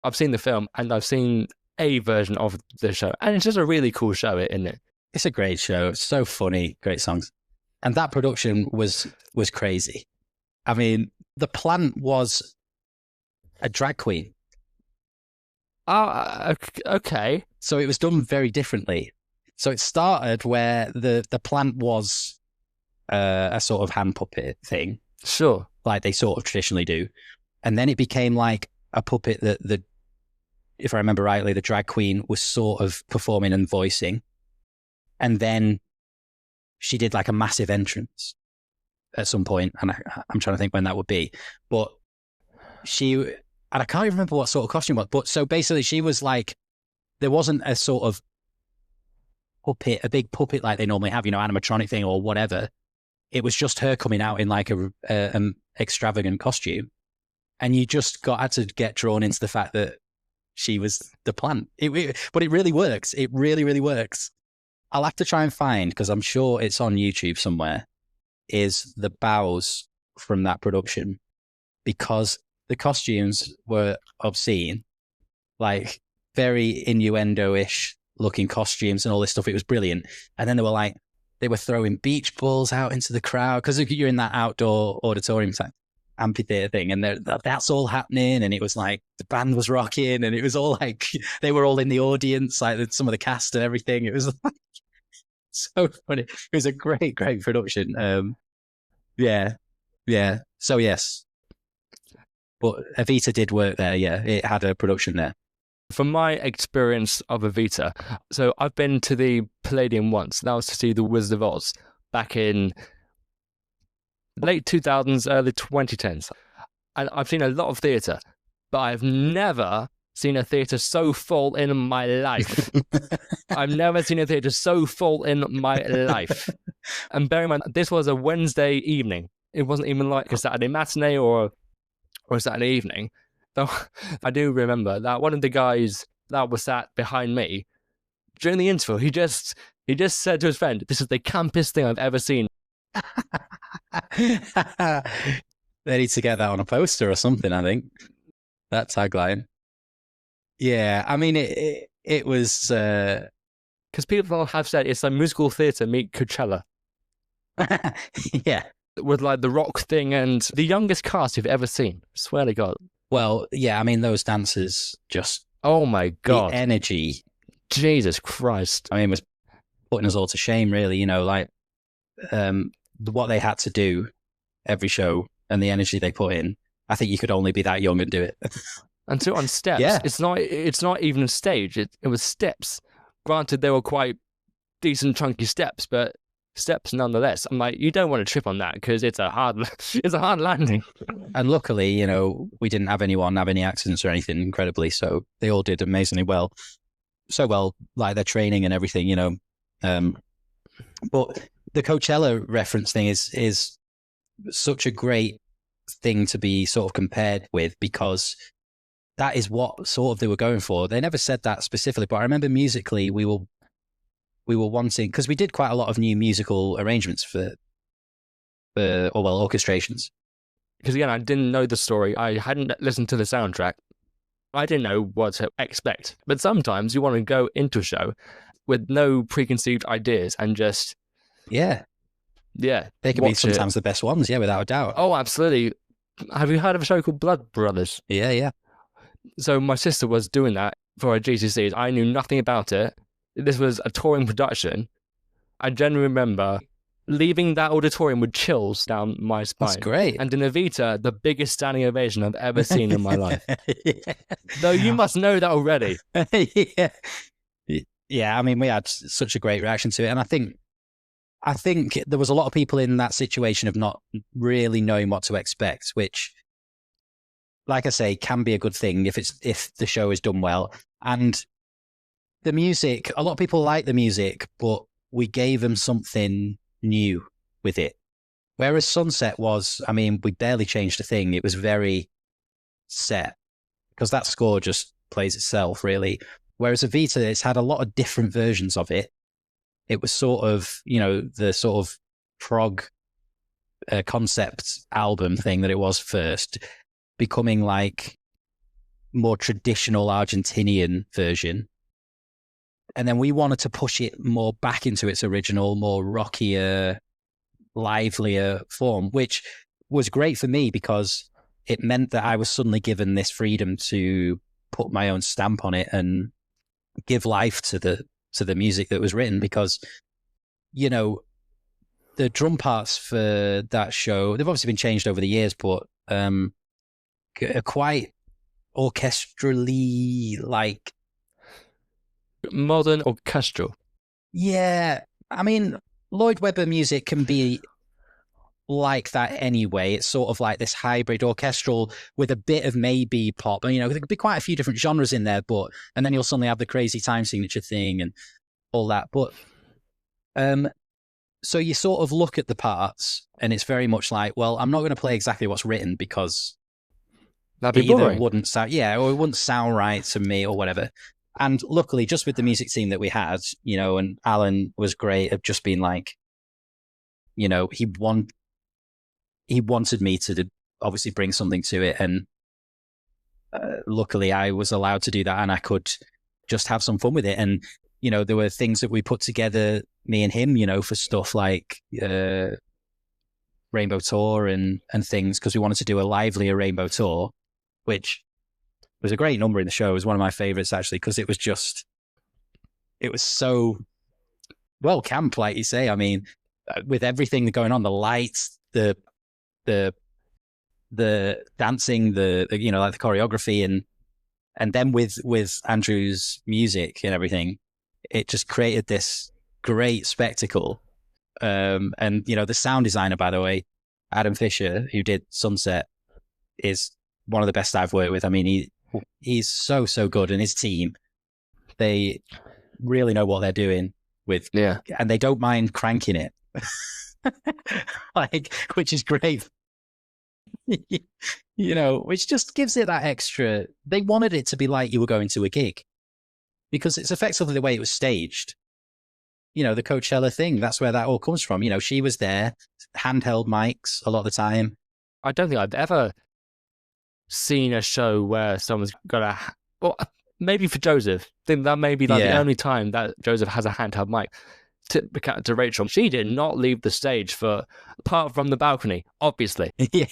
I've seen the film and I've seen a version of the show, and it's just a really cool show, isn't it? It's a great show. It's so funny, great songs. And that production was crazy. I mean, the plant was a drag queen. Okay. So it was done very differently. So it started where the plant was a sort of hand puppet thing, Sure. like they sort of traditionally do. And then it became like a puppet that if I remember rightly, the drag queen was sort of performing and voicing. And then she did like a massive entrance at some point, and I'm trying to think when that would be. But and I can't even remember what sort of costume it was. But so basically she was like, there wasn't a sort of puppet, a big puppet like they normally have, animatronic thing or whatever. It was just her coming out in like an extravagant costume. And you just had to get drawn into the fact that she was the plant. But it really works. It really, really works. I'll have to try and find, because I'm sure it's on YouTube somewhere, is the bows from that production, because the costumes were obscene, like very innuendo-ish looking costumes and all this stuff. It was brilliant. And then they were throwing beach balls out into the crowd, because you're in that outdoor auditorium type amphitheater thing, and that's all happening, and it was like the band was rocking, and it was all like they were all in the audience, like some of the cast and everything. It was like so funny. It was a great production. Yeah. So yes, but Evita did work there. Yeah, it had a production there. From my experience of Evita, so I've been to the Palladium once. That was to see The Wizard of Oz back in late 2000s, early 2010s. And I've seen a lot of theatre, but I've never seen a theatre so full in my life. I've never seen a theatre so full in my life. And bear in mind, this was a Wednesday evening. It wasn't even like a Saturday matinee or a Saturday evening. Though I do remember that one of the guys that was sat behind me, during the interval, he just said to his friend, "This is the campest thing I've ever seen." They need to get that on a poster or something, I think. That tagline. Yeah, I mean, it was... Because people have said it's like musical theatre meet Coachella. Yeah. With like the rock thing and the youngest cast you've ever seen. Swear to God. Well, yeah, I mean, those dancers just... Oh my God. The energy. Jesus Christ. I mean, it was putting us all to shame, really, like what they had to do every show and the energy they put in. I think you could only be that young and do it. And so on steps, yeah. It's not even a stage. It was steps. Granted, they were quite decent, chunky steps, but steps nonetheless. I'm like, you don't want to trip on that because it's a hard landing. And luckily, we didn't have anyone have any accidents or anything, incredibly. So they all did amazingly well. So well, like their training and everything, But the Coachella reference thing is such a great thing to be sort of compared with, because that is what sort of they were going for. They never said that specifically, but I remember musically we were wanting, because we did quite a lot of new musical arrangements for orchestrations. Because again, I didn't know the story. I hadn't listened to the soundtrack. I didn't know what to expect. But sometimes you want to go into a show with no preconceived ideas and just... Yeah. They can be sometimes the best ones, yeah, without a doubt. Oh, absolutely. Have you heard of a show called Blood Brothers? Yeah. So my sister was doing that for her GCSEs. I knew nothing about it. This was a touring production. I genuinely remember leaving that auditorium with chills down my spine. That's great. And in Evita, the biggest standing ovation I've ever seen in my life. Yeah. Though you must know that already. Yeah, I mean, we had such a great reaction to it. And I think there was a lot of people in that situation of not really knowing what to expect, which, like I say, can be a good thing if the show is done well. And the music, a lot of people like the music, but we gave them something new with it. Whereas Sunset was, I mean, we barely changed a thing. It was very set because that score just plays itself, really. Whereas Evita, it's had a lot of different versions of it. It was sort of, the sort of prog concept album thing that it was first, becoming like more traditional Argentinian version. And then we wanted to push it more back into its original, more rockier, livelier form, which was great for me because it meant that I was suddenly given this freedom to put my own stamp on it and give life to the music that was written. Because, the drum parts for that show, they've obviously been changed over the years, but are quite orchestrally, like modern orchestral. Yeah, I mean, Lloyd Webber music can be like that anyway. It's sort of like this hybrid orchestral with a bit of maybe pop. And, there could be quite a few different genres in there, and then you'll suddenly have the crazy time signature thing and all that. But so you sort of look at the parts and it's very much like, well, I'm not going to play exactly what's written because That'd be either boring. wouldn't sound, or it wouldn't sound right to me or whatever. And luckily, just with the music team that we had, and Alan was great at just being like, he wanted me to obviously bring something to it. And luckily I was allowed to do that and I could just have some fun with it. And, there were things that we put together, me and him, for stuff like Rainbow Tour and things, because we wanted to do a livelier Rainbow Tour, which was a great number in the show. It was one of my favorites, actually, because it was so well camp, like you say. I mean, with everything going on, the lights, the dancing, like the choreography, and then with Andrew's music and everything, it just created this great spectacle. And the sound designer, by the way, Adam Fisher, who did Sunset, is one of the best I've worked with. I mean, he's so good, and his team, they really know what they're doing with, and they don't mind cranking it, which is great. Which just gives it that extra. They wanted it to be like you were going to a gig because it's effectively the way it was staged. The Coachella thing, that's where that all comes from. She was there, handheld mics a lot of the time. I don't think I've ever seen a show where someone's got well, maybe for Joseph. I think that may be the only time that Joseph has a handheld mic. To Rachel, she did not leave the stage apart from the balcony, obviously. Yeah.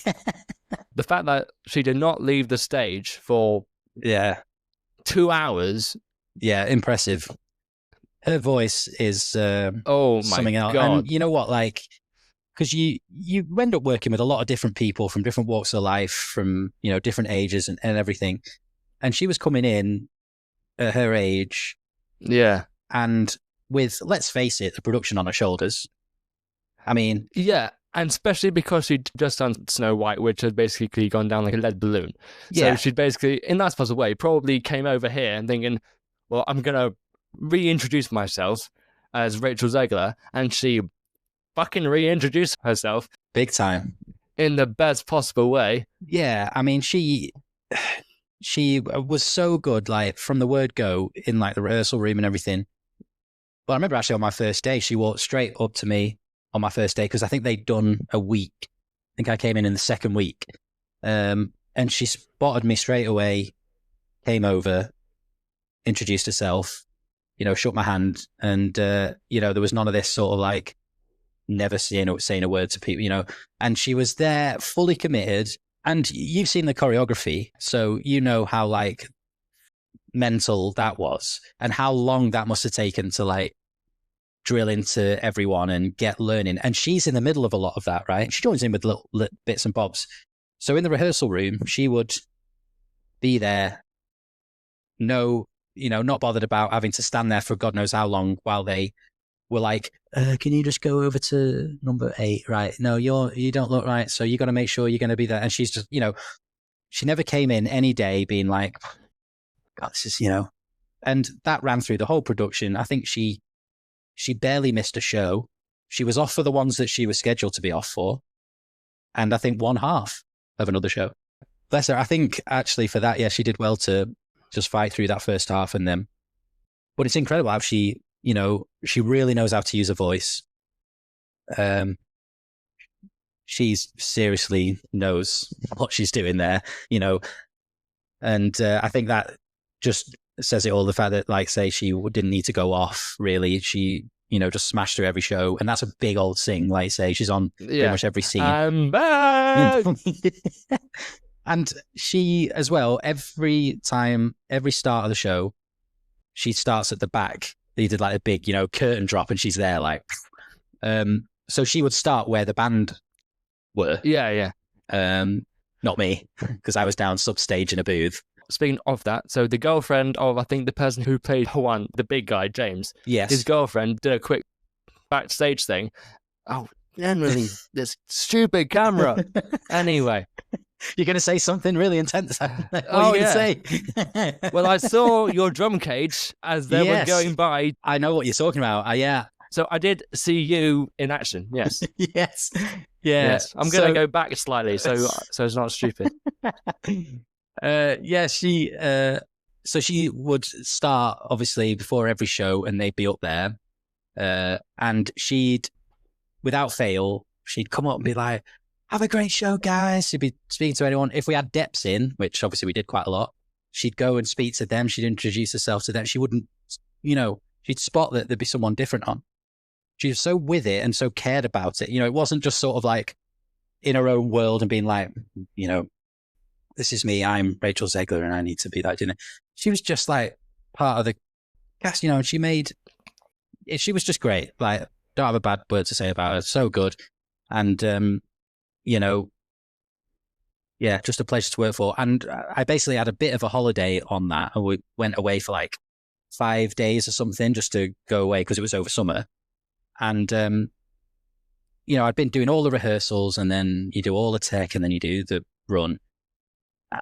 The fact that she did not leave the stage for 2 hours. Yeah, impressive. Her voice is something else. God. And you know what, because you end up working with a lot of different people from different walks of life, from different ages and everything. And she was coming in at her age, and with, let's face it, the production on her shoulders. I mean, and especially because she'd just done Snow White, which had basically gone down like a lead balloon. So she'd basically, in that possible way, probably came over here and thinking, well, I'm gonna reintroduce myself as Rachel Zegler, and she fucking reintroduced herself big time in the best possible way. Yeah, I mean, she was so good, like from the word go, in like the rehearsal room and everything. But I remember actually on my first day, she walked straight up to me on my first day, because I think they'd done a week. I think I came in the second week, and she spotted me straight away, came over, introduced herself, shook my hand, and there was none of this sort of like never saying a word to people, and she was there fully committed. And you've seen the choreography, so you know how like mental that was, and how long that must have taken to like drill into everyone and get learning. And she's in the middle of a lot of that, right? She joins in with little bits and bobs. So in the rehearsal room, she would be there, not bothered about having to stand there for God knows how long while they were like, can you just go over to number 8? Right. No, you don't look right. So you got to make sure you're going to be there. And she's just, she never came in any day being like, God, this is, and that ran through the whole production. I think she barely missed a show. She was off for the ones that she was scheduled to be off for. and I think one half of another show. Bless her. I think actually for that, yeah, she did well to just fight through that first half and then. But it's incredible how she, you know, she really knows how to use a voice. She's seriously knows what she's doing there, you know, and I think that just says it all. The fact that, like, say, she didn't need to go off really. She, you know, just smashed through every show, and that's a big old sing. Like, say, she's on pretty much every scene. I'm back. And she as well. Every start of the show, she starts at the back. They did like a big, you know, curtain drop, and she's there like. So she would start where the band were. Yeah. Not me, because I was down substage in a booth. Speaking of that, so the girlfriend of, I think, the person who played Juan, the big guy, James, yes, his girlfriend did a quick backstage thing. Oh, generally, this stupid camera. Anyway. You're going to say something really intense. What are you going to say? Well, I saw your drum cage as they were going by. I know what you're talking about. Yeah. So I did see you in action. Yes. Yes. I'm going to go back slightly, so it's not stupid. So she would start obviously before every show, and they'd be up there, and she'd, without fail, she'd come up and be like, "Have a great show, guys." She'd be speaking to anyone. If we had deps in, which obviously we did quite a lot, she'd go and speak to them. She'd introduce herself to them. She wouldn't, you know, she'd spot that there'd be someone different on. She was so with it and so cared about it. You know, it wasn't just sort of like in her own world and being like, you know, this is me, I'm Rachel Zegler and I need to be that, you know. She was just like part of the cast, you know, and she was just great. Like, don't have a bad word to say about her. So good. And, you know, yeah, just a pleasure to work for. And I basically had a bit of a holiday on that. And we went away for like 5 days or something just to go away because it was over summer. And, you know, I'd been doing all the rehearsals and then you do all the tech and then you do the run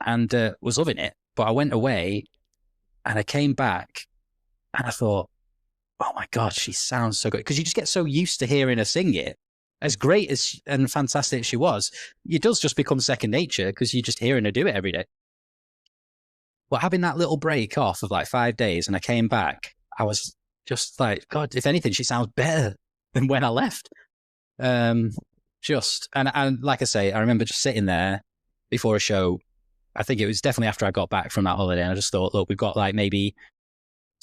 and was loving it. But I went away and I came back and I thought, oh my God, she sounds so good. Because you just get so used to hearing her sing it. As great as and fantastic as she was, it does just become second nature because you're just hearing her do it every day. But having that little break off of like 5 days and I came back, I was just like, God, if anything, she sounds better than when I left. And like I say, I remember just sitting there before a show. I think it was definitely after I got back from that holiday. And I just thought, look, we've got like maybe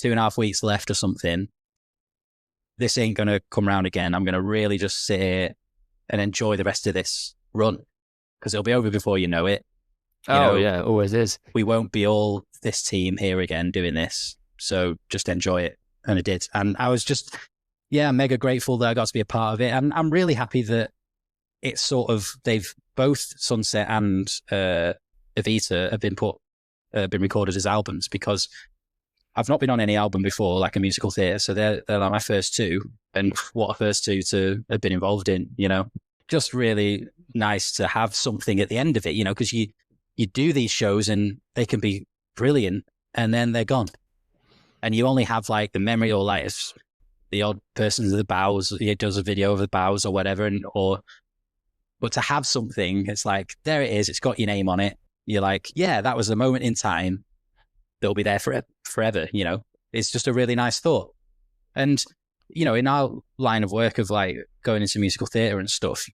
2.5 weeks left or something. This ain't going to come around again. I'm going to really just sit here and enjoy the rest of this run because it'll be over before you know it. Yeah, it always is. We won't be all this team here again doing this. So just enjoy it. And I did. And I was just, mega grateful that I got to be a part of it. And I'm really happy that it's sort of, they've both Sunset and Evita have been recorded as albums because I've not been on any album before, like a musical theatre. So they're like my first two. And what a first two to have been involved in, you know, just really nice to have something at the end of it, you know, because you do these shows and they can be brilliant and then they're gone. And you only have like the memory or like the odd person in the bows, he does a video of the bows or whatever. But to have something, it's like, there it is. It's got your name on it. You're like, yeah, that was a moment in time. They'll be there forever, you know. It's just a really nice thought. And, you know, in our line of work of like going into musical theatre and stuff,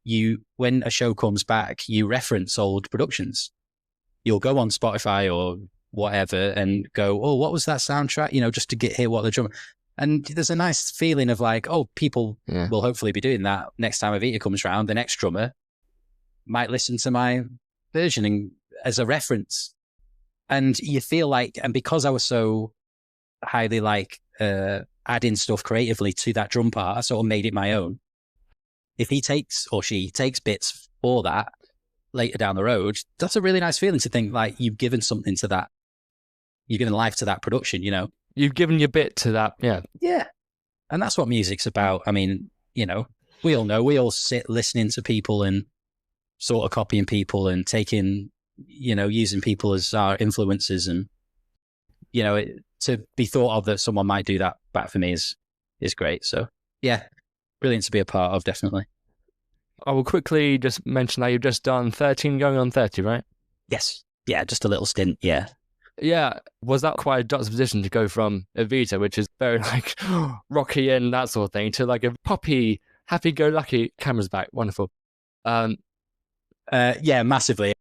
when a show comes back, you reference old productions. You'll go on Spotify or whatever and go, oh, what was that soundtrack? You know, just to hear what the drummer. And there's a nice feeling of like, oh, people will hopefully be doing that next time Evita comes around. The next drummer might listen to my version as a reference. And you feel like, and because I was so highly like adding stuff creatively to that drum part, I sort of made it my own. If he takes or she takes bits for that later down the road, that's a really nice feeling to think like you've given something to that. You've given life to that production, you know. You've given your bit to that, yeah. Yeah. And that's what music's about. I mean, you know, we all sit listening to people and sort of copying people and taking, you know, using people as our influences and, you know, to be thought of that someone might do that back for me is great. So yeah, brilliant to be a part of, definitely. I will quickly just mention that you've just done 13 going on 30, right? Yes. Yeah, just a little stint. Yeah. Yeah. Was that quite a juxtaposition to go from Evita, which is very like rocky and that sort of thing, to like a poppy, happy-go-lucky, camera's back, wonderful. Yeah, massively.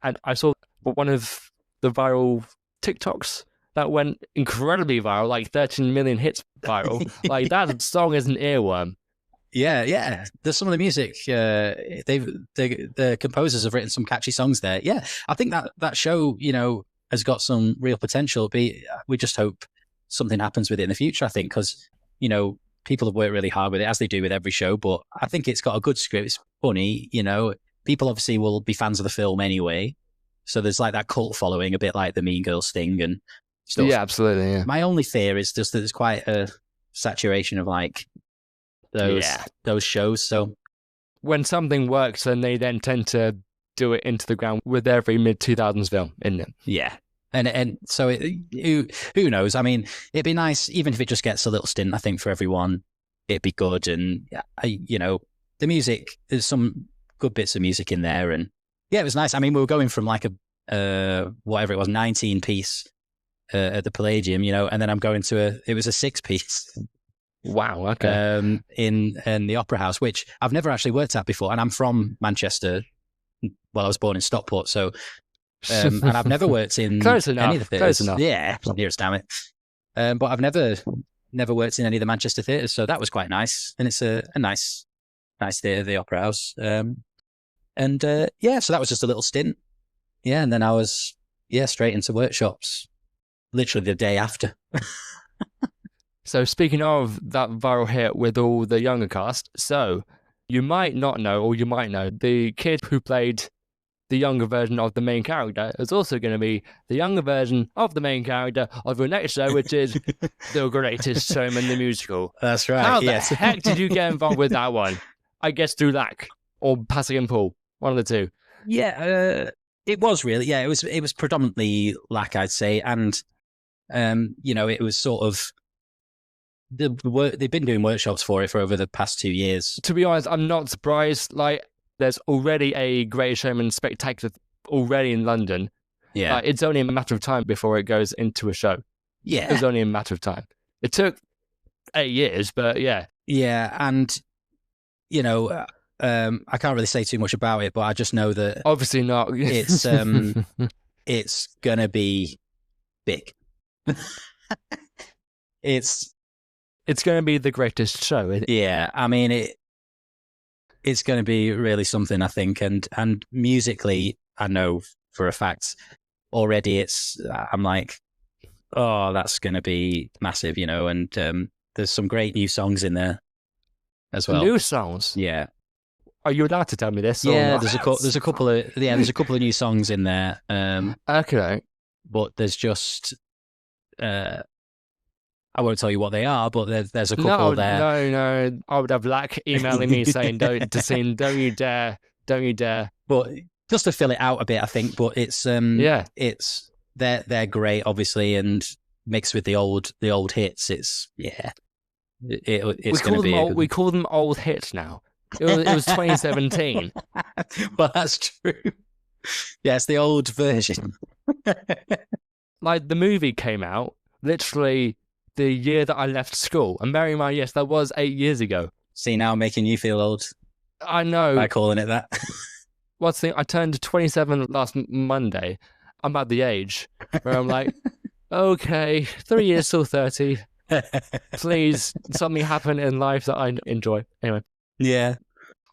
And I saw one of the viral TikToks that went incredibly viral, like 13 million hits viral. Like that song is an earworm. Yeah. There's some of the music. The composers have written some catchy songs there. Yeah, I think that show, has got some real potential. We just hope something happens with it in the future. I think because people have worked really hard with it, as they do with every show. But I think it's got a good script. It's funny. People obviously will be fans of the film anyway. So there's like that cult following, a bit like the Mean Girls thing and stuff. Yeah, absolutely. Yeah. My only fear is just that there's quite a saturation of like those shows. So when something works, then they then tend to do it into the ground with every mid-2000s film, isn't it? Yeah. And so who knows? I mean, it'd be nice, even if it just gets a little stint, I think for everyone, it'd be good. And, the music, there's some good bits of music in there. And yeah, it was nice. I mean, we were going from like a, whatever it was, 19 piece at the Palladium, and then I'm going to it was a 6 piece. Wow. Okay. In the Opera House, which I've never actually worked at before. And I'm from Manchester. Well, I was born in Stockport. So, and I've never worked in Close enough. any of the theatres. Close enough. Yeah, nearest, damn it. But I've never worked in any of the Manchester theatres. So that was quite nice. And it's a nice theatre, the Opera House. So that was just a little stint. Yeah. And then I was, straight into workshops literally the day after. So speaking of that viral hit with all the younger cast, so you might not know, or you might know, the kid who played the younger version of the main character is also going to be the younger version of the main character of your next show, which is The Greatest Showman, the musical. That's right. How the heck did you get involved with that one? I guess through Lac or Passing and Paul, one of the two. Yeah, it was really. Yeah, it was predominantly Lac, I'd say, and it was sort of they've been doing workshops for it for over the past 2 years. To be honest, I'm not surprised. Like, there's already a Great Showman spectacular already in London. Yeah. It's only a matter of time before it goes into a show. Yeah. It's only a matter of time. It took 8 years, but yeah. Yeah, and, I can't really say too much about it, but I just know that... Obviously not. It's going to be big. It's going to be the greatest show. Yeah, I mean, it's going to be really something, I think. And musically, I know for a fact already I'm like, oh, that's going to be massive, and there's some great new songs in there as well. New songs? Yeah. Are you allowed to tell me this? Yeah, there's a couple of new songs in there. Okay. But there's just... I won't tell you what they are, but there's a couple there. No. I would have Lac emailing me saying, don't you dare. But just to fill it out a bit, I think. But it's they're great, obviously, and mixed with the old hits. It's going to be. We call them old hits now. It was 2017. But that's true. Yeah, it's the old version. Like the movie came out literally the year that I left school. And bearing in mind, yes, that was 8 years ago. See, now I'm making you feel old. I know. By calling it that. What's the thing? I turned 27 last Monday. I'm at the age where I'm like, okay, 3 years till 30. Please, something happen in life that I enjoy. Anyway. Yeah.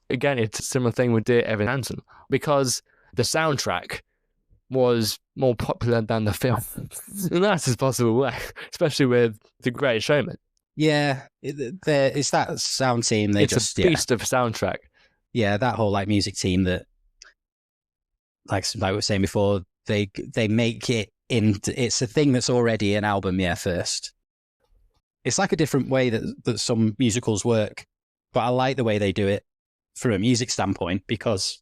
Again, it's a similar thing with Dear Evan Hansen because the soundtrack was more popular than the film. In the nicest possible way, especially with The Great Showman. Yeah, it's that sound team. It's a beast of a soundtrack. Yeah, that whole music team that, like we were saying before, they make it into. It's a thing that's already an album. Yeah, first. It's like a different way that some musicals work, but I like the way they do it from a music standpoint because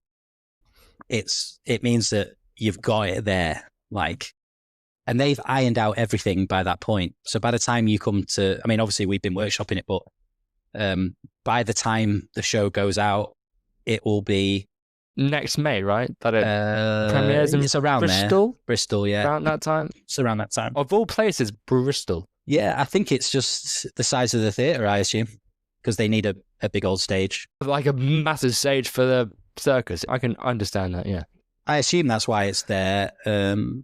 it means that you've got it there, and they've ironed out everything by that point. So by the time you come to, I mean, obviously we've been workshopping it, but by the time the show goes out, it will be Next May, right? That it premieres in it's around Bristol? there. Bristol, yeah. Around that time? It's around that time. Of all places, Bristol. Yeah, I think it's just the size of the theatre, I assume, because they need a big old stage. Like a massive stage for the circus. I can understand that, yeah. I assume that's why it's there, and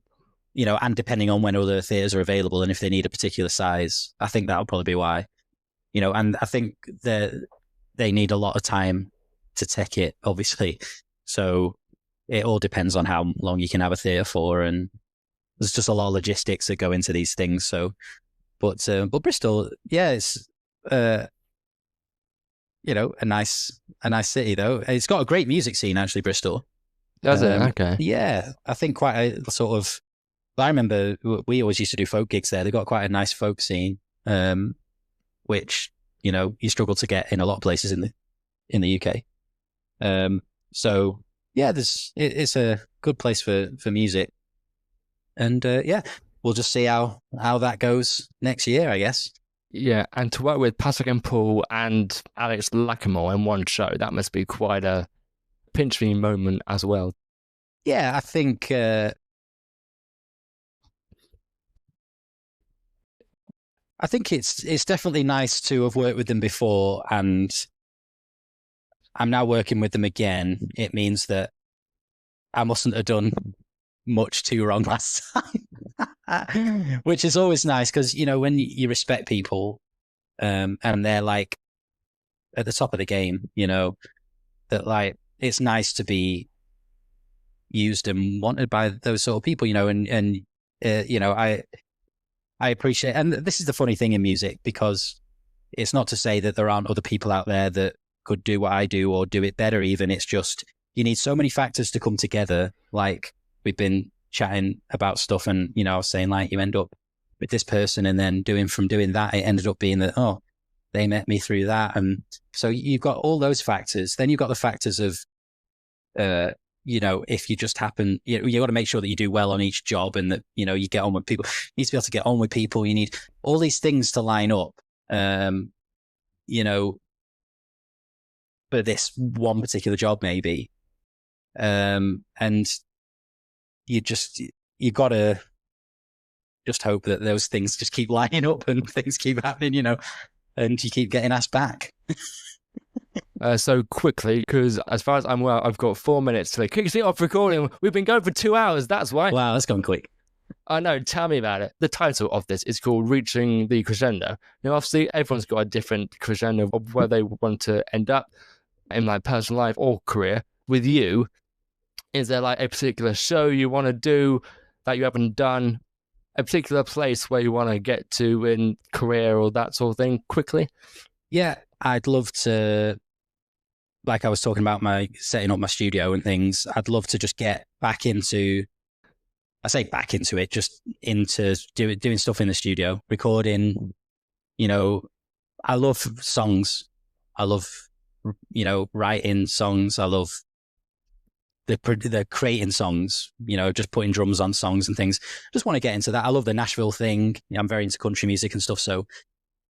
depending on when other theatres are available and if they need a particular size, I think that'll probably be why. And I think they need a lot of time to tech it, obviously. So it all depends on how long you can have a theatre for, and there's just a lot of logistics that go into these things. So, but Bristol, yeah, it's a nice city though. It's got a great music scene actually, Bristol. Does it? Okay. Yeah, I think quite a sort of. I remember we always used to do folk gigs there. They got quite a nice folk scene, which you struggle to get in a lot of places in the UK. So yeah, it's a good place for music, and we'll just see how that goes next year, I guess. Yeah, and to work with Patrick and Paul and Alex Lacamoire in one show, that must be quite a pinch-me moment as well. Yeah, I think it's definitely nice to have worked with them before, and I'm now working with them again. It means that I mustn't have done much too wrong last time, which is always nice because when you respect people, and they're like at the top of the game, that like it's nice to be used and wanted by those sort of people, and I appreciate, and this is the funny thing in music, because it's not to say that there aren't other people out there that could do what I do or do it better even. It's just, you need so many factors to come together. Like we've been chatting about stuff and, I was saying like you end up with this person and then from doing that, it ended up being that, oh, they met me through that. And so you've got all those factors. Then you've got the factors of, if you just happen, you got to make sure that you do well on each job and that, you get on with people. You need to be able to get on with people. You need all these things to line up, for this one particular job, maybe. And you got to just hope that those things just keep lining up and things keep happening, and you keep getting asked back. So quickly, because as far as I'm aware, I've got 4 minutes to kick it off recording. We've been going for 2 hours. That's why. Wow, that's gone quick. I know. Tell me about it. The title of this is called Reaching the Crescendo. Now, obviously, everyone's got a different crescendo of where they want to end up in like personal life or career. With you, is there like a particular show you want to do that you haven't done? A particular place where you want to get to in career or that sort of thing quickly? Yeah, I'd love to, like I was talking about setting up my studio and things, I'd love to just get back into, I say back into it, just into doing stuff in the studio, recording, I love songs. I love, writing songs. I love the creating songs, just putting drums on songs and things. Just want to get into that. I love the Nashville thing. I'm very into country music and stuff. So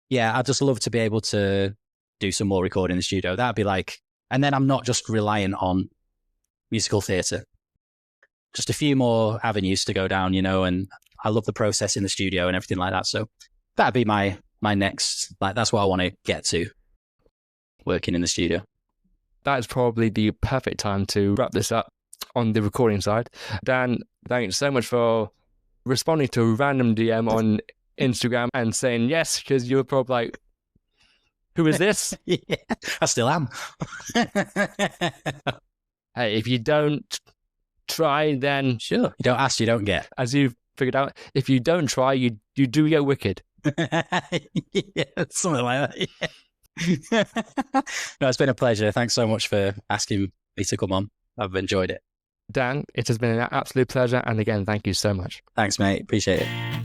yeah, I'd just love to be able to do some more recording in the studio. That'd be like, and then I'm not just reliant on musical theatre. Just a few more avenues to go down, and I love the process in the studio and everything like that. So that'd be my next, like, that's what I want to get to, working in the studio. That is probably the perfect time to wrap this up on the recording side. Dan, thanks so much for responding to a random DM on Instagram and saying yes, because you were probably like, who is this? Yeah, I still am. Hey, if you don't try, then sure. You don't ask, you don't get. As you've figured out, if you don't try, you do get wicked. Yeah, something like that. Yeah. No, it's been a pleasure. Thanks so much for asking me to come on. I've enjoyed it. Dan, it has been an absolute pleasure. And again, thank you so much. Thanks, mate. Appreciate it.